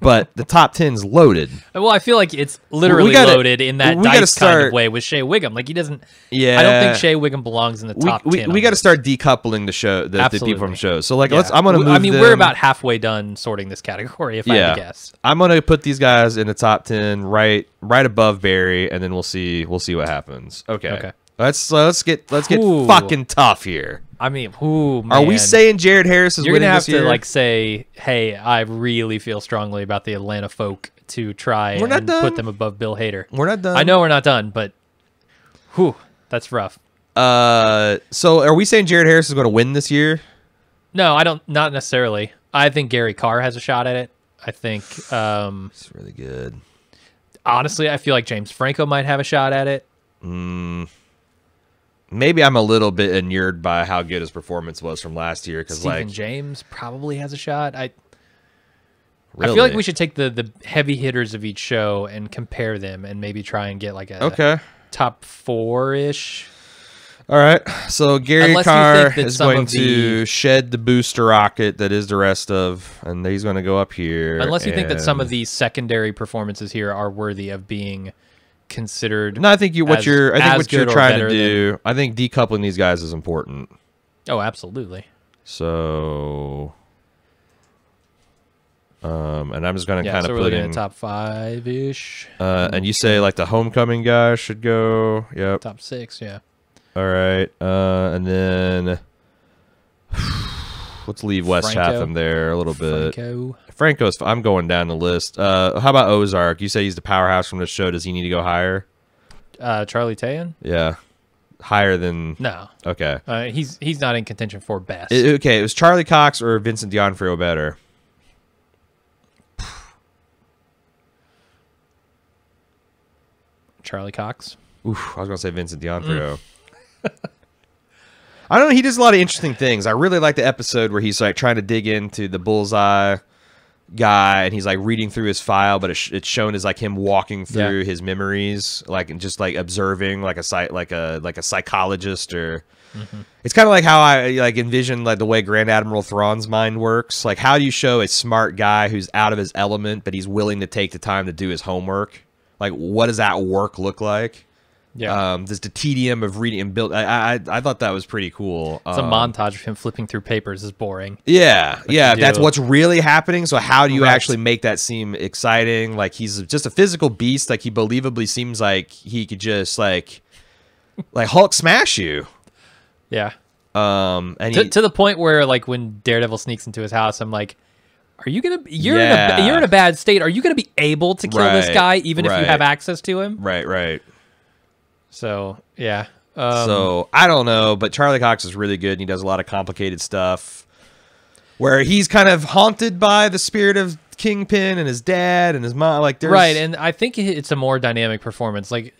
But the top 10's loaded. Well, I feel like it's literally loaded in that dice kind of way with Shea Wiggum. Like, he doesn't... Yeah. I don't think Shea Wiggum belongs in the top 10. We got to start decoupling the people from shows. So, like, I'm going to move we're about halfway done sorting this category, if I had to guess. I'm going to put these guys in the top 10 right above Barry, and then we'll see what happens. Okay. Let's get fucking tough here. I mean, man. Are we saying Jared Harris is winning this year? You're going to have to, like, say, hey, I really feel strongly about the Atlanta folk to try and put them above Bill Hader. We're not done. I know we're not done, but whew, that's rough. So are we saying Jared Harris is going to win this year? No, I don't. Not necessarily. I think Gary Carr has a shot at it. I think it's really good. Honestly, I feel like James Franco might have a shot at it. Maybe I'm a little bit inured by how good his performance was from last year. Because Stephen James probably has a shot. Really? I feel like we should take the heavy hitters of each show and compare them, and maybe try and get like a top 4-ish. All right, so Gary Carr is going to shed the booster rocket that is the rest of, and he's going to go up here. Unless you think that some of these secondary performances here are worthy of being considered. No, I think what you're trying to do. I think decoupling these guys is important. Oh, absolutely. So, and I'm just going to kind of put in top 5-ish. And you say like the homecoming guy should go. Yep. Top 6. Yeah. All right, and then let's leave Wes Chatham there a little bit. Franco's. I'm going down the list. How about Ozark? You say he's the powerhouse from the show. Does he need to go higher? Charlie Tayan? Yeah, higher than. No. Okay. He's not in contention for best. Okay, it was Charlie Cox or Vincent D'Onofrio better? Charlie Cox. Oof, I was gonna say Vincent D'Onofrio. I don't know. He does a lot of interesting things. I really like the episode where he's like trying to dig into the Bullseye guy, and he's like reading through his file, but it's shown as like him walking through his memories, like and just like observing, like a psychologist, or it's kind of like how I like envision like the way Grand Admiral Thrawn's mind works. Like, how do you show a smart guy who's out of his element, but he's willing to take the time to do his homework? Like, what does that work look like? Yeah. There's the tedium of reading and build. I thought that was pretty cool. It's a montage of him flipping through papers is boring. Yeah, yeah, that's what's really happening. So how do you actually make that seem exciting? Like, he's just a physical beast. Like, he believably seems like he could just like Hulk smash you. Yeah. And to the point where like when Daredevil sneaks into his house, I'm like, are you gonna? You're in a bad state. Are you gonna be able to kill this guy even if you have access to him? Right. So, yeah. So, I don't know, but Charlie Cox is really good, and he does a lot of complicated stuff where he's kind of haunted by the spirit of Kingpin and his dad and his mom. Like, right, and I think it's a more dynamic performance. Like,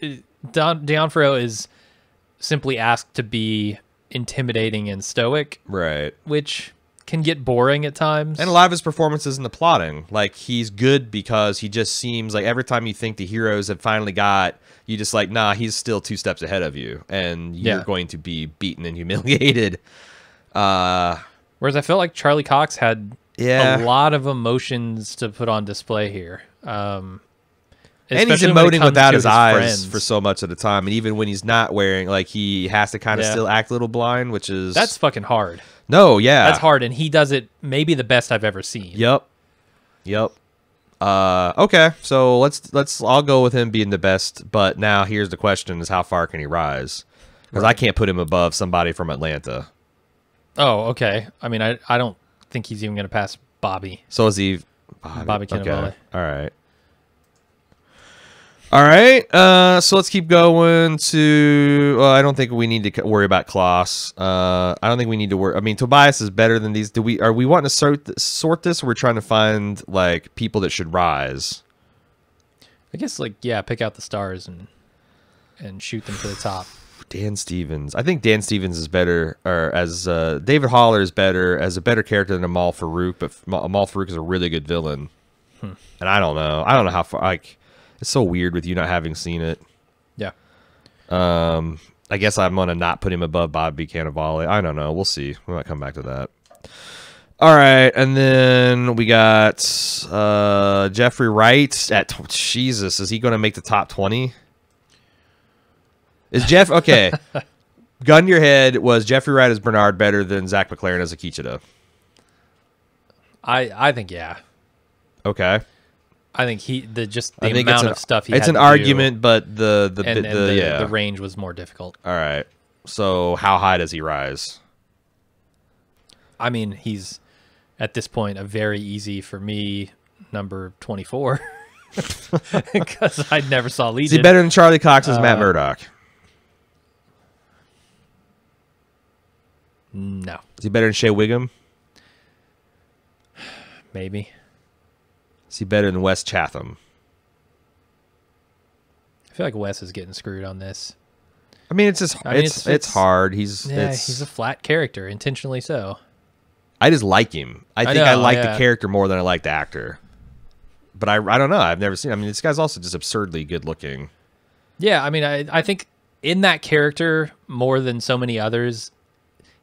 D'Onofrio is simply asked to be intimidating and stoic. Right. Which can get boring at times. And a lot of his performances in the plotting. Like, he's good because he just seems like every time you think the heroes have finally got... You just like, nah, he's still 2 steps ahead of you, and you're going to be beaten and humiliated. Whereas I felt like Charlie Cox had a lot of emotions to put on display here. And he's emoting without his eyes for so much of the time. And even when he's not wearing, like, he has to kind of still act a little blind, which is... That's fucking hard. No, yeah. That's hard, and he does it maybe the best I've ever seen. Yep. Okay, so I'll go with him being the best, but now here's the question: is how far can he rise? Because I can't put him above somebody from Atlanta. Oh, okay. I mean, I don't think he's even going to pass Bobby. So is he Bobby Cannavale? Okay. All right. So let's keep going to. Well, I don't think we need to worry about Klaus. I don't think we need to worry. I mean, Tobias is better than these. Are we wanting to sort this? Or we're trying to find like people that should rise. I guess pick out the stars and shoot them to the top. Dan Stevens. I think Dan Stevens is better, or as David Haller is better as a better character than Amal Farouk. But Amal Farouk is a really good villain. And I don't know. I don't know how far. Like. It's so weird with you not having seen it. Yeah. I guess I'm going to not put him above Bobby Cannavale. I don't know. We'll see. We might come back to that. All right. And then we got Jeffrey Wright at... Jesus. Is he going to make the top 20? Is Jeff... Okay. Gun to your head. Was Jeffrey Wright as Bernard better than Zach McLaren as Akichita? I think, yeah. Okay. I think the amount of stuff he had it's an to argument, do, but the range was more difficult. All right. So how high does he rise? I mean, he's at this point a very easy for me number 24. because I never saw Legion. Is he better than Charlie Cox as Matt Murdock? No. Is he better than Shea Wiggum? Maybe. Is he better than Wes Chatham? I feel like Wes is getting screwed on this. I mean, it's just it's hard. He's a flat character, intentionally so. I just like him. I think I like the character more than I like the actor. But I don't know. I've never seen. I mean, this guy's also just absurdly good looking. Yeah, I mean, I think in that character more than so many others,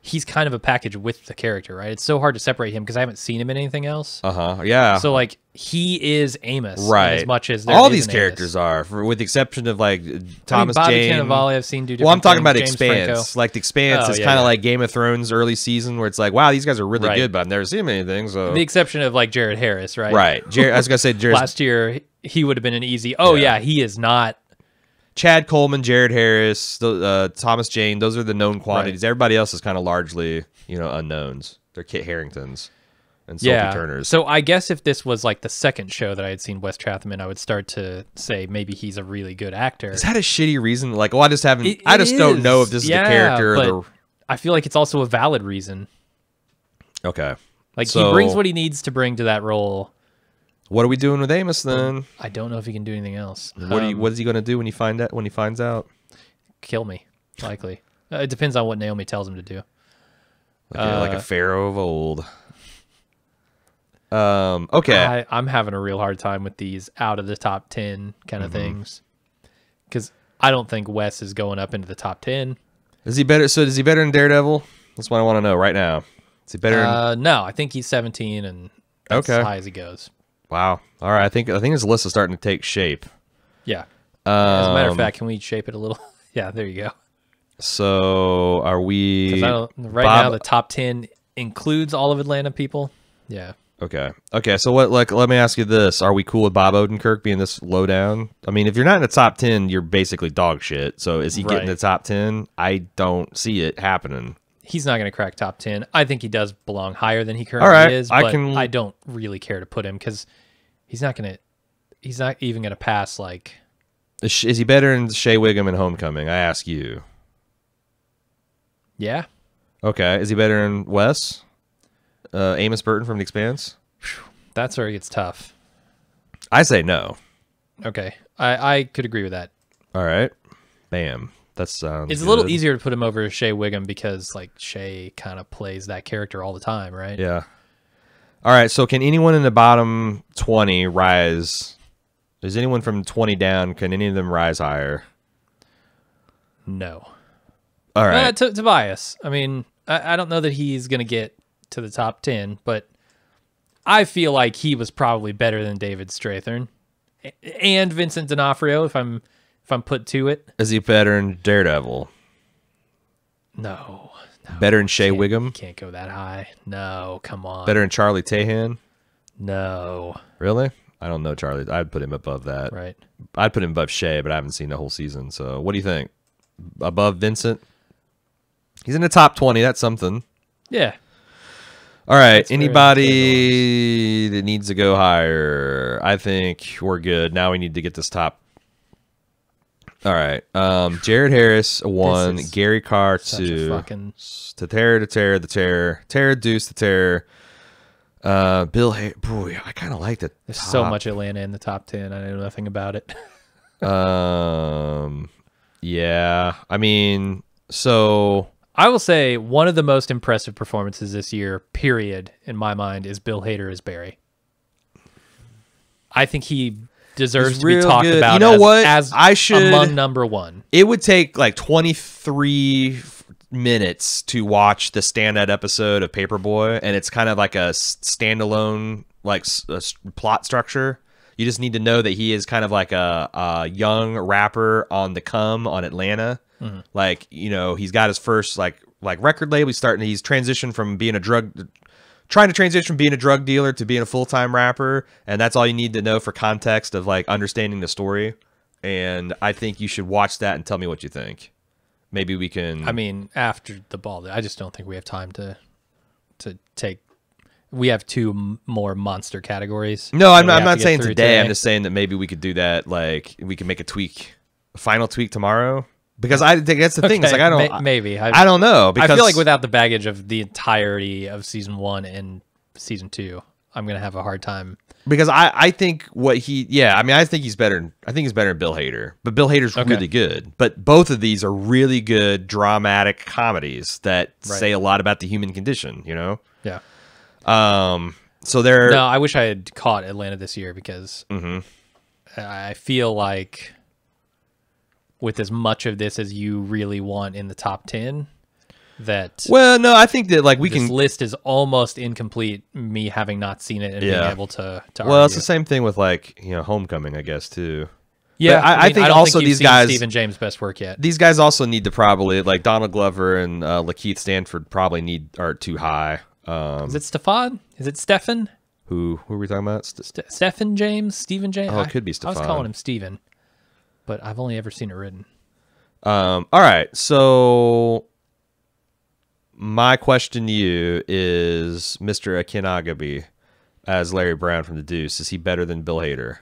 he's kind of a package with the character, right? It's so hard to separate him because I haven't seen him in anything else. Yeah. So like he is Amos, right? As much as all these characters are, with the exception of like Thomas Bobby Jane. Cannavale, I've seen do different. Well, I'm talking about James Expanse. Franco. Like the Expanse is kind of like Game of Thrones early season, where it's like, wow, these guys are really good, but I've never seen them in anything. So the exception of like Jared Harris, right? Right. I was gonna say Jared. Last year he would have been an easy. Oh yeah, he is not. Chad Coleman, Jared Harris, Thomas Jane, those are the known quantities. Right. Everybody else is kind of largely, unknowns. They're Kit Haringtons and Sophie Turners. So I guess if this was like the second show that I had seen Wes Chatham in, I would start to say maybe he's a really good actor. Is that a shitty reason? Like, I just haven't. I just don't know if this is the character. But I feel like it's also a valid reason. Okay. Like he brings what he needs to bring to that role. What are we doing with Amos then? I don't know if he can do anything else. What is he going to do when he finds out? Kill me, likely. It depends on what Naomi tells him to do. Like a pharaoh of old. Okay. I'm having a real hard time with these out of the top 10 kind of things because I don't think Wes is going up into the top 10. Is he better? So is he better than Daredevil? That's what I want to know right now. Is he better? No, I think he's 17 and that's as high as he goes. Wow. All right. I think his list is starting to take shape. Yeah. As a matter of fact, can we shape it a little? Yeah, there you go. So are we? Now the top 10 includes all of Atlanta people. Yeah. Okay. So what? Like, let me ask you this: are we cool with Bob Odenkirk being this low down? I mean, if you're not in the top 10, you're basically dog shit. So is he getting the top 10? I don't see it happening. He's not going to crack top 10. I think he does belong higher than he currently is, but I don't really care to put him because he's not even going to pass like. Is he better than Shea Wiggum in Homecoming? I ask you. Yeah. Okay. Is he better than Wes? Amos Burton from The Expanse? That's where it gets tough. I say no. Okay. I could agree with that. All right. Bam. That sounds It's a little easier to put him over Shea Wiggum because like Shea kind of plays that character all the time, right? Yeah. All right, so can anyone in the bottom 20 rise? Is anyone from 20 down, can any of them rise higher? No. All right. Tobias. I mean, I don't know that he's going to get to the top 10, but I feel like he was probably better than David Strathern and Vincent D'Onofrio if I'm put to it. Is he better than Daredevil? No. Better than Shea Wiggum? Can't go that high. No, come on. Better than Charlie Tahan? No. Really? I don't know Charlie. I'd put him above that. Right. I'd put him above Shea, but I haven't seen the whole season. So what do you think? Above Vincent? He's in the top 20. That's something. Yeah. All right. Anybody that needs to go higher? I think we're good. Now we need to get this top. All right. Jared Harris, 1. Gary Carr, 2. To Terror, Deuce, to Terror. Bill Hay. Boy, I kind of like that. There's so much Atlanta in the top 10. I know nothing about it. Yeah. I mean, so I will say one of the most impressive performances this year, period, in my mind, is Bill Hader as Barry. I think he deserves to be talked about. You know what? As I should among number one. It would take like 23 minutes to watch the standout episode of Paperboy, and it's kind of like a standalone like plot structure. You just need to know that he is kind of like a young rapper on the come on Atlanta. Mm-hmm. Like, you know, he's got his first like record label. He's transitioned from being trying to transition from being a drug dealer to being a full-time rapper, and that's all you need to know for context of like understanding the story. And I think you should watch that and tell me what you think. Maybe we can. I mean, after the ball, I just don't think we have time to take. we have two more monster categories. No, I'm not saying today. I'm just saying that maybe we could do that. Like we can make a final tweak tomorrow. Because I think that's the thing. It's like I don't maybe I don't know. Because I feel like without the baggage of the entirety of season 1 and season 2, I'm gonna have a hard time. Because I think I think he's better. I think he's better than Bill Hader. But Bill Hader's really good. But both of these are really good dramatic comedies that say a lot about the human condition. You know. Yeah. So they're no. I wish I had caught Atlanta this year because I feel like, with as much of this as you really want in the top 10, that no, I think that like this list is almost incomplete, me having not seen it and being able to argue. It's the same thing with like, you know, Homecoming, I guess, too. Yeah, I think also these guys, Stephen James' best work yet. These guys also need to probably, like Donald Glover and Lakeith Stanfield probably are too high. Is it Stefan? Is it Stefan? Who are we talking about? Stephen James? Stephen James? Oh, it could be Stefan. I was calling him Stephen, but I've only ever seen it written. All right, so my question to you is, Mr. Akinagabi as Larry Brown from The Deuce, is he better than Bill Hader?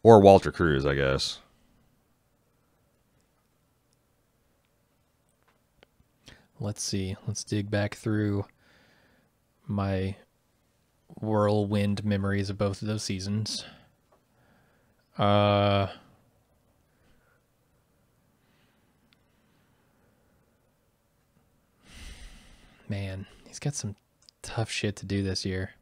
Or Walter Cruz, I guess. Let's see. Let's dig back through my whirlwind memories of both of those seasons. Man, he's got some tough shit to do this year.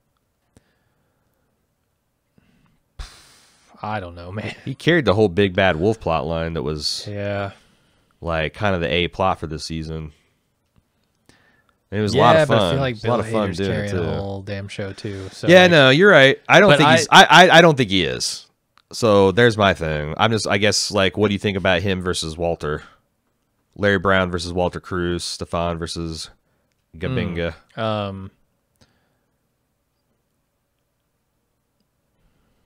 I don't know, man. He carried the whole Big Bad Wolf plot line that was like kind of the A plot for this season. It was a lot of fun. But I feel like Bill Hader's carrying the whole damn show too. So no, you're right. I don't think I don't think he is. So there's my thing. I guess like, what do you think about him versus Walter? Larry Brown versus Walter Cruz, Stefan versus Gabinga.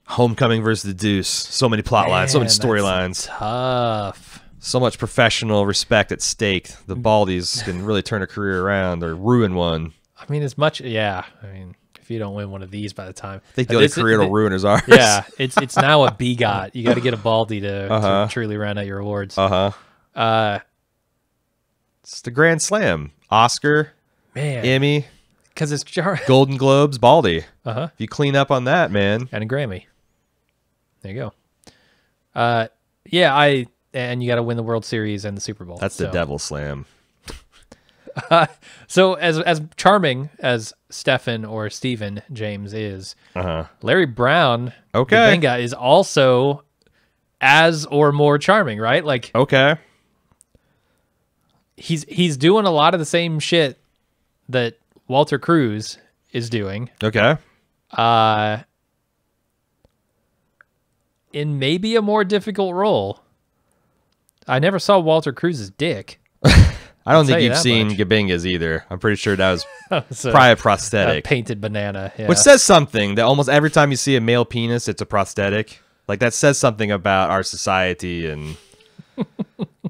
Homecoming versus The Deuce. So many plot lines, so many storylines. Tough. So much professional respect at stake. The Baldies can really turn a career around or ruin one. I mean, as much, I mean, if you don't win one of these by the time, I think the only career to ruin is ours. Yeah, it's now a BGOT. You got to get a Baldy to truly round out your awards. It's the Grand Slam. Oscar, Emmy, because it's Golden Globes, Baldy. If you clean up on that, man, and a Grammy. There you go. And you got to win the World Series and the Super Bowl. That's the Devil Slam. So as charming as Stephen or Stephen James is, Larry Brown, Gabinga, is also as or more charming, right? Like, he's doing a lot of the same shit that Walter Cruz is doing. In maybe a more difficult role. I never saw Walter Cruz's dick. I don't think you've seen Gabinga's either. I'm pretty sure that was probably a prosthetic. A painted banana. Yeah. Which says something, that almost every time you see a male penis, it's a prosthetic. Like, that says something about our society and,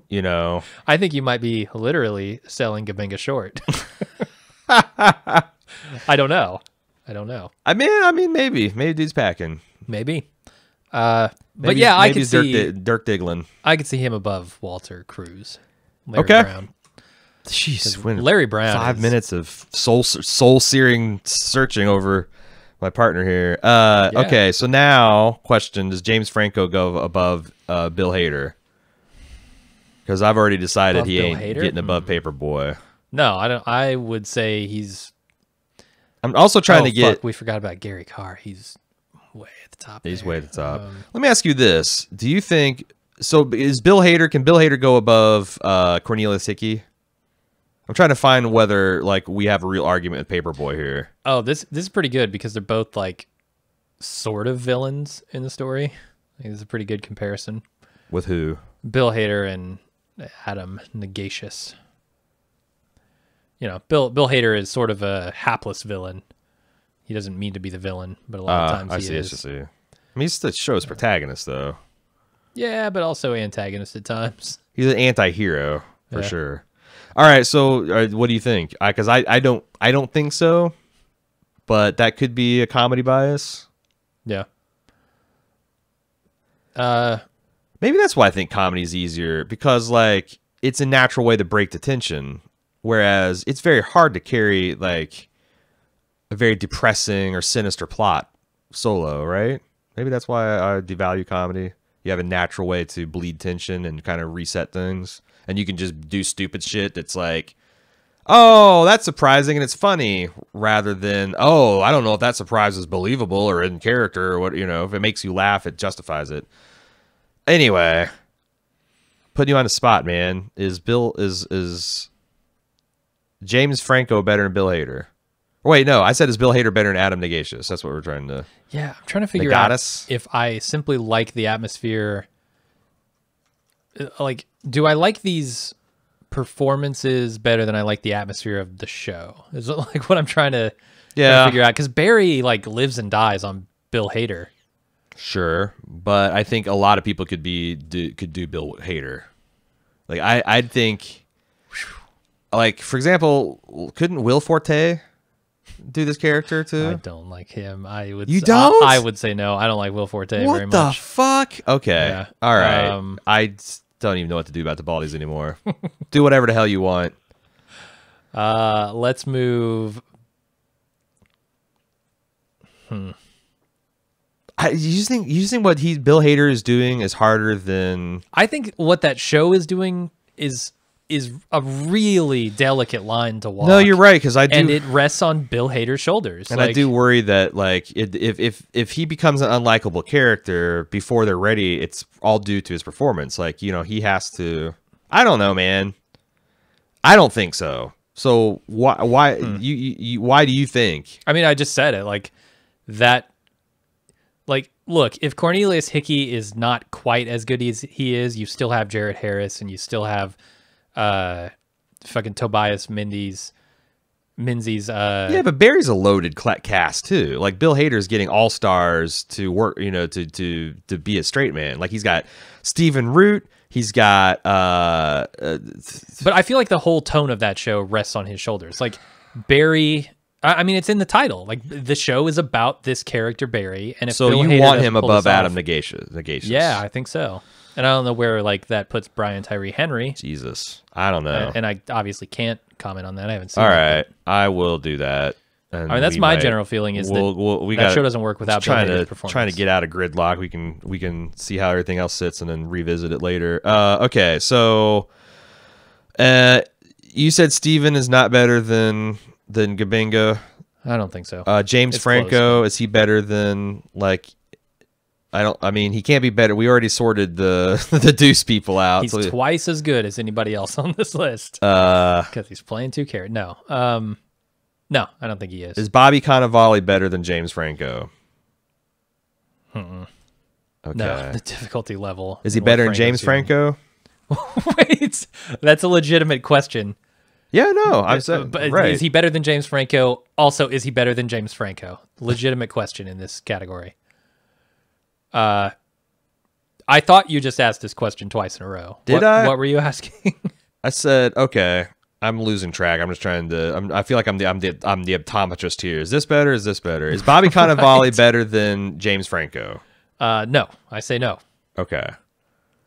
you know. I think you might be literally selling Gabinga short. I don't know. I mean, maybe. Maybe dude's packing. Maybe. But yeah, I could see Dirk Diggling. I could see him above Walter Cruz. Larry Brown. Jeez, Larry Brown. 5 minutes of soul-searing searching over my partner here. Okay, so now question: does James Franco go above Bill Hader? Because I've already decided above he ain't getting above Paperboy. No, I don't. I would say he's. I'm also trying to get. We forgot about Gary Carr. He's way at the top. He's way at the top. Let me ask you this: do you think so? Is Bill Hader? Can Bill Hader go above Cornelius Hickey? I'm trying to find whether like we have a real argument with Paperboy here. Oh, this is pretty good because they're both like sort of villains in the story. I think it's a pretty good comparison. With who? Bill Hader and Adam Negatius. You know, Bill Hader is sort of a hapless villain. He doesn't mean to be the villain, but a lot of times he is. I see. I mean, he's the show's protagonist, though. Yeah, but also antagonist at times. He's an anti-hero, for sure. All right, so what do you think? Because I don't think so, but that could be a comedy bias. Yeah. Maybe that's why I think comedy is easier, because like it's a natural way to break the tension, whereas it's very hard to carry like a very depressing or sinister plot solo, right? Maybe that's why I devalue comedy. You have a natural way to bleed tension and kind of reset things, and you can just do stupid shit that's like, oh, that's surprising and it's funny, rather than, oh, I don't know if that surprise is believable or in character or what, if it makes you laugh, it justifies it. Anyway, putting you on the spot, man. Is James Franco better than Bill Hader? Wait, no, I said is Bill Hader better than Adam Negatius? That's what we're trying to. Yeah, I'm trying to figure out if I simply like the atmosphere. Like, do I like these performances better than I like the atmosphere of the show? Is it like what I'm trying to figure out? Because Barry like lives and dies on Bill Hader. Sure, but I think a lot of people could do Bill Hader. Like I'd think, like for example, couldn't Will Forte do this character too? I don't like him. You don't? I would say no. I don't like Will Forte very much. What the fuck? Okay, yeah. All right. I don't even know what to do about the Baldies anymore. Do whatever the hell you want. Let's move. You think what Bill Hader is doing is harder than? I think what that show is doing is a really delicate line to walk. No, you're right, because and it rests on Bill Hader's shoulders. And I do worry that like if he becomes an unlikable character before they're ready, it's all due to his performance. Like he has to. I don't know, man. I don't think so. So why why do you think? I mean, I just said it like that. Like, look, if Cornelius Hickey is not quite as good as he is, you still have Jared Harris and you still have fucking Tobias Menzies. Yeah, but Barry's a loaded cast too. Like Bill Hader's getting all stars to work, to be a straight man. Like he's got Stephen Root. He's got. But I feel like the whole tone of that show rests on his shoulders. Like Barry. I mean, it's in the title. Like the show is about this character Barry, and if so Bill you Hader want him above Adam off, Negatius. Yeah, I think so. And I don't know where like that puts Brian Tyree Henry. Jesus, I don't know. And I obviously can't comment on that. I haven't seen. All right, I will do that. And I mean, that's my general feeling is that show doesn't work without Bill Hader's performance. Trying to get out of gridlock. We can see how everything else sits and then revisit it later. Okay, so you said Steven is not better than Gabenga. I don't think so. James Franco, close. Is he better than like? I mean, he can't be better. We already sorted the Deuce people out. He's twice as good as anybody else on this list. Because he's playing 2 characters. No, no, I don't think he is. Is Bobby Cannavale better than James Franco? Okay. No, the difficulty level. Is he better than James Franco? Wait, that's a legitimate question. Yeah, no, I'm saying, but right. Is he better than James Franco? Also, is he better than James Franco? Legitimate question in this category. I thought you just asked this question twice in a row. Did I? What were you asking? I said, okay, I'm losing track. I'm just trying to. I feel like I'm the optometrist here. Is this better? Is this better? Is Bobby Cannavale better than James Franco? No, I say no. Okay.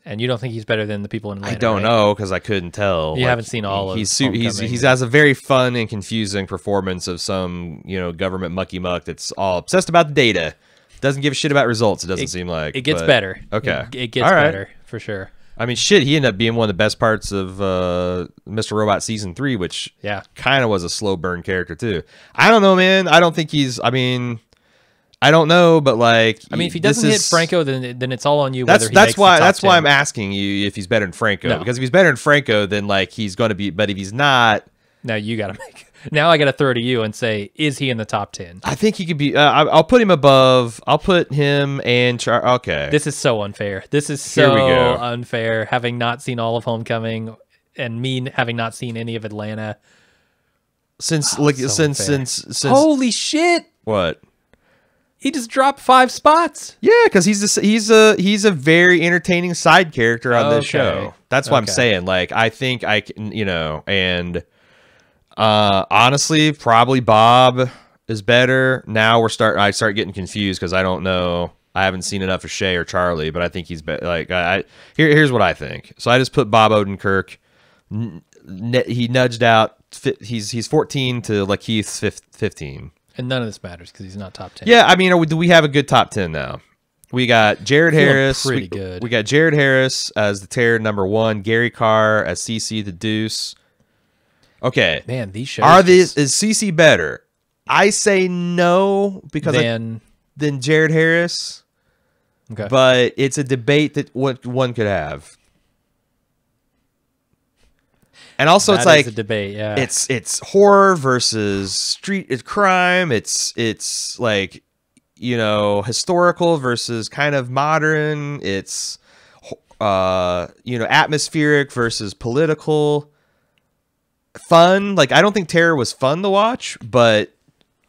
And you don't think he's better than the people in Atlanta? I don't know because I couldn't tell. You haven't seen all of. He has a very fun and confusing performance of some government mucky muck that's all obsessed about the data. Doesn't give a shit about results. It doesn't seem like it gets better. Okay, it gets better for sure. I mean, shit. He ended up being one of the best parts of Mr. Robot season 3, which kind of was a slow burn character too. I don't know, man. I don't think he's. I mean. I don't know, but like, I mean, if he doesn't hit Franco, then it's all on you. That's why I'm asking you if he's better than Franco. Because if he's better than Franco, then like he's going to be. But if he's not, now you got to make. Now I got to throw to you and say, is he in the top 10? I think he could be. I'll put him above. I'll put him and Okay. This is so unfair. This is so unfair. Having not seen all of Homecoming, and me having not seen any of Since holy shit! What? He just dropped 5 spots. Yeah, because he's a very entertaining side character on this show. That's what I'm saying. Like, I think I can, and honestly, probably Bob is better. Now I start getting confused because I don't know. I haven't seen enough of Shay or Charlie, but I think he's better. Like, here's what I think. So I just put Bob Odenkirk. He nudged out. He's 14 to Lakeith's 15. And none of this matters because he's not top 10. Yeah, I mean, do we have a good top 10 now? We got Jared Harris. Pretty good. We got Jared Harris as the Terror #1. Gary Carr as CC the Deuce. Okay. Man, these shows. Is CC better? I say no because than Jared Harris. Okay. But it's a debate that one could have. And also, it's like a debate. Yeah, it's horror versus street crime. It's like historical versus kind of modern. It's atmospheric versus political. Fun. Like, I don't think Terror was fun to watch, but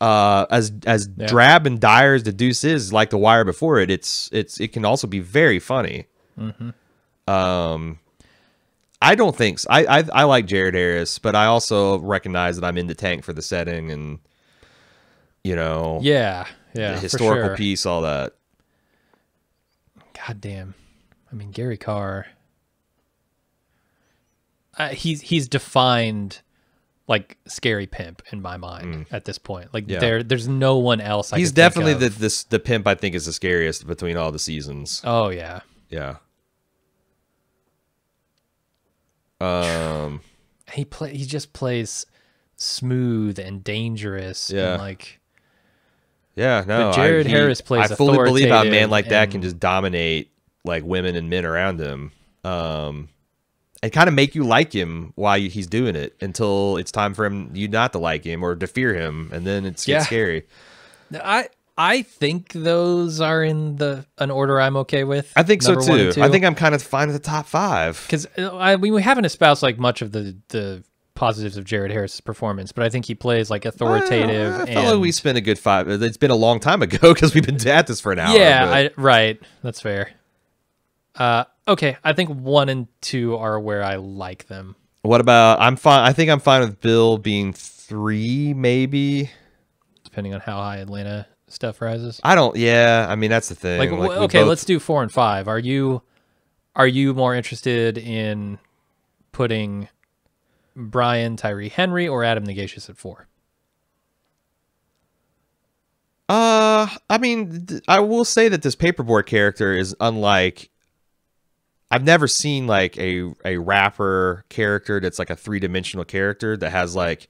as drab and dire as the Deuce is, like The Wire before it, it can also be very funny. Mm-hmm. I don't think so. I like Jared Harris, but I also recognize that I'm in the tank for the setting and the historical piece, all that. God damn. I mean, Gary Carr. He's defined like scary pimp in my mind at this point. Like there's no one else. He's definitely the pimp I think is the scariest between all the seasons. Oh yeah. Yeah. He just plays smooth and dangerous. Yeah. And like. Yeah. No. But Jared Harris plays. I fully believe a man like that can just dominate like women and men around him. And kind of make you like him while he's doing it until it's time for you not to like him or to fear him, and then it's scary. I think those are in an order I'm okay with. I think so too. I think I'm kind of fine with the top 5 because we haven't espoused like much of the positives of Jared Harris's performance, but I think he plays like authoritative. I feel like we spent a good 5. It's been a long time ago because we've been at this for an hour. Yeah, right. That's fair. Okay, I think 1 and 2 are where I like them. What about I'm fine? I think I'm fine with Bill being 3, maybe, depending on how high Atlanta stuff rises. I don't. Yeah, I mean that's the thing. Like okay, let's do 4 and 5. Are you more interested in putting Brian Tyree Henry or Adam Negacious at 4? I mean, I will say that this paperboard character is unlike. I've never seen like a rapper character that's like a 3-dimensional character that has like,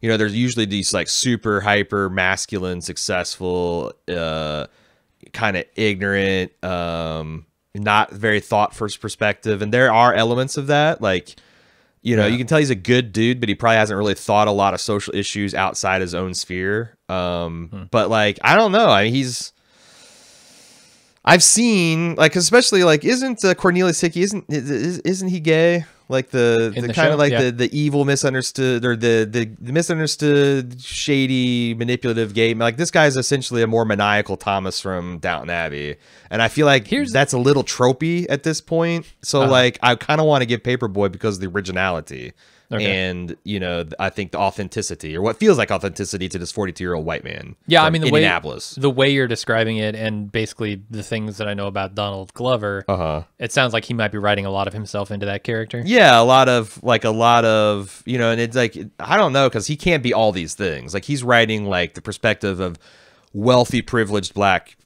there's usually these like super hyper masculine, successful, kind of ignorant, not very thought first perspective. And there are elements of that. Like, you can tell he's a good dude, but he probably hasn't really thought a lot of social issues outside his own sphere. But like, I don't know. I mean, I've seen like, especially like, isn't Cornelius Hickey isn't he gay? Like the kind of like the evil misunderstood or the misunderstood shady manipulative gay. Like this guy's essentially a more maniacal Thomas from Downton Abbey, and I feel like that's a little tropey at this point. So like I kind of want to give Paperboy because of the originality. And I think the authenticity, or what feels like authenticity, to this 42-year-old white man. Yeah, I mean Indianapolis. The way you're describing it, and basically the things that I know about Donald Glover, it sounds like he might be writing a lot of himself into that character. Yeah, a lot of and it's like I don't know, because he can't be all these things. Like he's writing like the perspective of wealthy, privileged black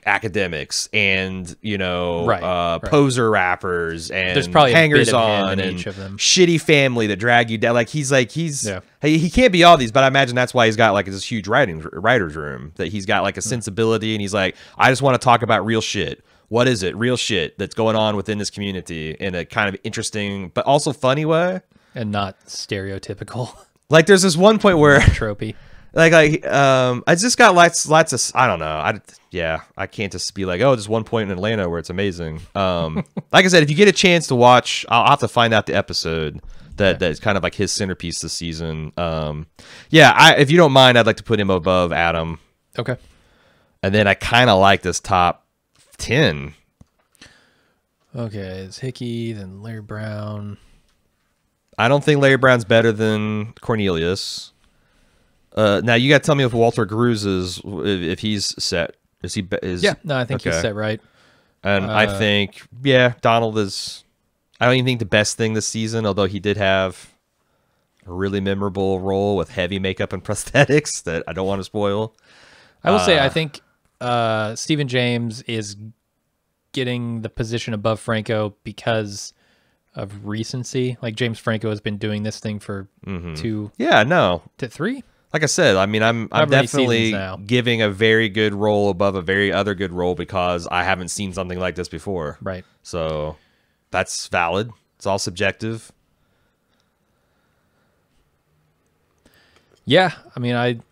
academics and poser rappers and there's probably hangers on and each of them. Shitty family that drag you down. Like he can't be all these, but I imagine that's why he's got like this huge writer's room, that he's got like a sensibility, and he's like, I just want to talk about real shit. What is it? Real shit that's going on within this community in a kind of interesting but also funny way, and not stereotypical. Like there's this one point where tropey. I just got lots of, I don't know. I can't just be like, oh, there's one point in Atlanta where it's amazing. Like I said, if you get a chance to watch, I'll have to find out the episode that's kind of like his centerpiece this season. If you don't mind, I'd like to put him above Adam. Okay. And then I kind of like this top 10. Okay, it's Hickey, then Larry Brown. I don't think Larry Brown's better than Cornelius. Now you got to tell me if Walter Cruz if he's set. Is he? Yeah, no, I think he's set right. And I think, yeah, Donald is. I don't even think the best thing this season, although he did have a really memorable role with heavy makeup and prosthetics that I don't want to spoil. I will say, I think Stephen James is getting the position above Franco because of recency. Like James Franco has been doing this thing for 2 to 3. Like I said, I mean, I'm definitely giving a very good role above a very other good role because I haven't seen something like this before. Right. So that's valid. It's all subjective. Yeah, I mean,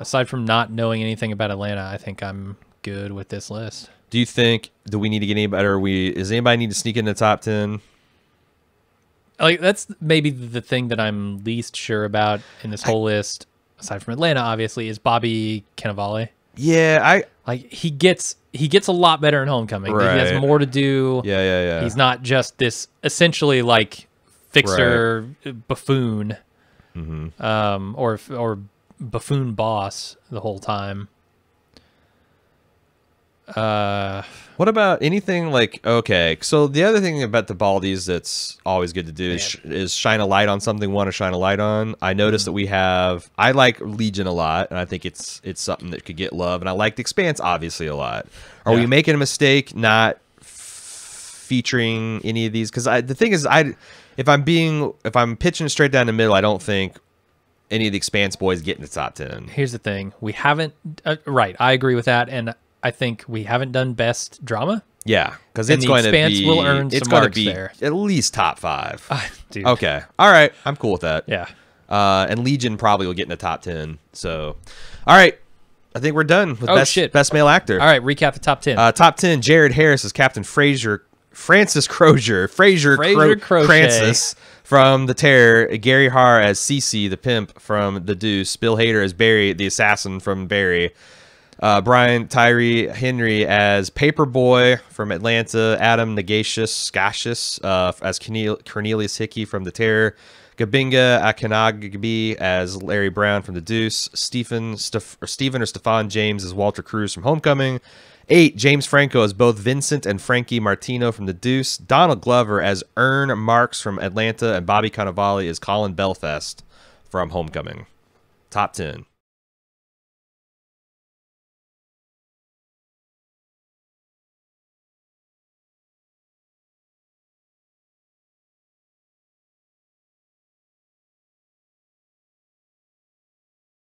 aside from not knowing anything about Atlanta, I think I'm good with this list. Do you think, do we need to get any better? Does anybody need to sneak in the top 10? Like, that's maybe the thing that I'm least sure about in this whole list, aside from Atlanta, obviously, is Bobby Cannavale. Yeah, he gets a lot better in Homecoming. Right. He has more to do. Yeah. He's not just this essentially like fixer buffoon, or buffoon boss the whole time. What about anything like, okay, so the other thing about the Baldies that's always good to do is shine a light on something want to shine a light on. I noticed that I like Legion a lot, and I think it's something that could get love, and I like the Expanse obviously a lot. Are we making a mistake not featuring any of these? Because the thing is, if I'm pitching straight down the middle, I don't think any of the Expanse boys get in the top 10. Here's the thing. We haven't, right, I agree with that, and I think we haven't done best drama. Yeah, because it's going to be. Will earn some marks there. At least top 5. Dude. Okay, all right, I'm cool with that. Yeah, and Legion probably will get in the top 10. So, all right, I think we're done with best male actor. All right, recap the top 10. Top 10: Jared Harris as Captain Francis Crozier, Francis from The Terror, Gary Haar as Cece the pimp from The Deuce, Bill Hader as Barry the assassin from Barry. Brian Tyree Henry as Paperboy from Atlanta, Adam Scasius as Cornelius Hickey from The Terror, Gabinga Akanagbe as Larry Brown from The Deuce, Stephen or Stefan James as Walter Cruz from Homecoming, 8, James Franco as both Vincent and Frankie Martino from The Deuce, Donald Glover as Ern Marks from Atlanta, and Bobby Cannavale as Colin Belfast from Homecoming. Top 10.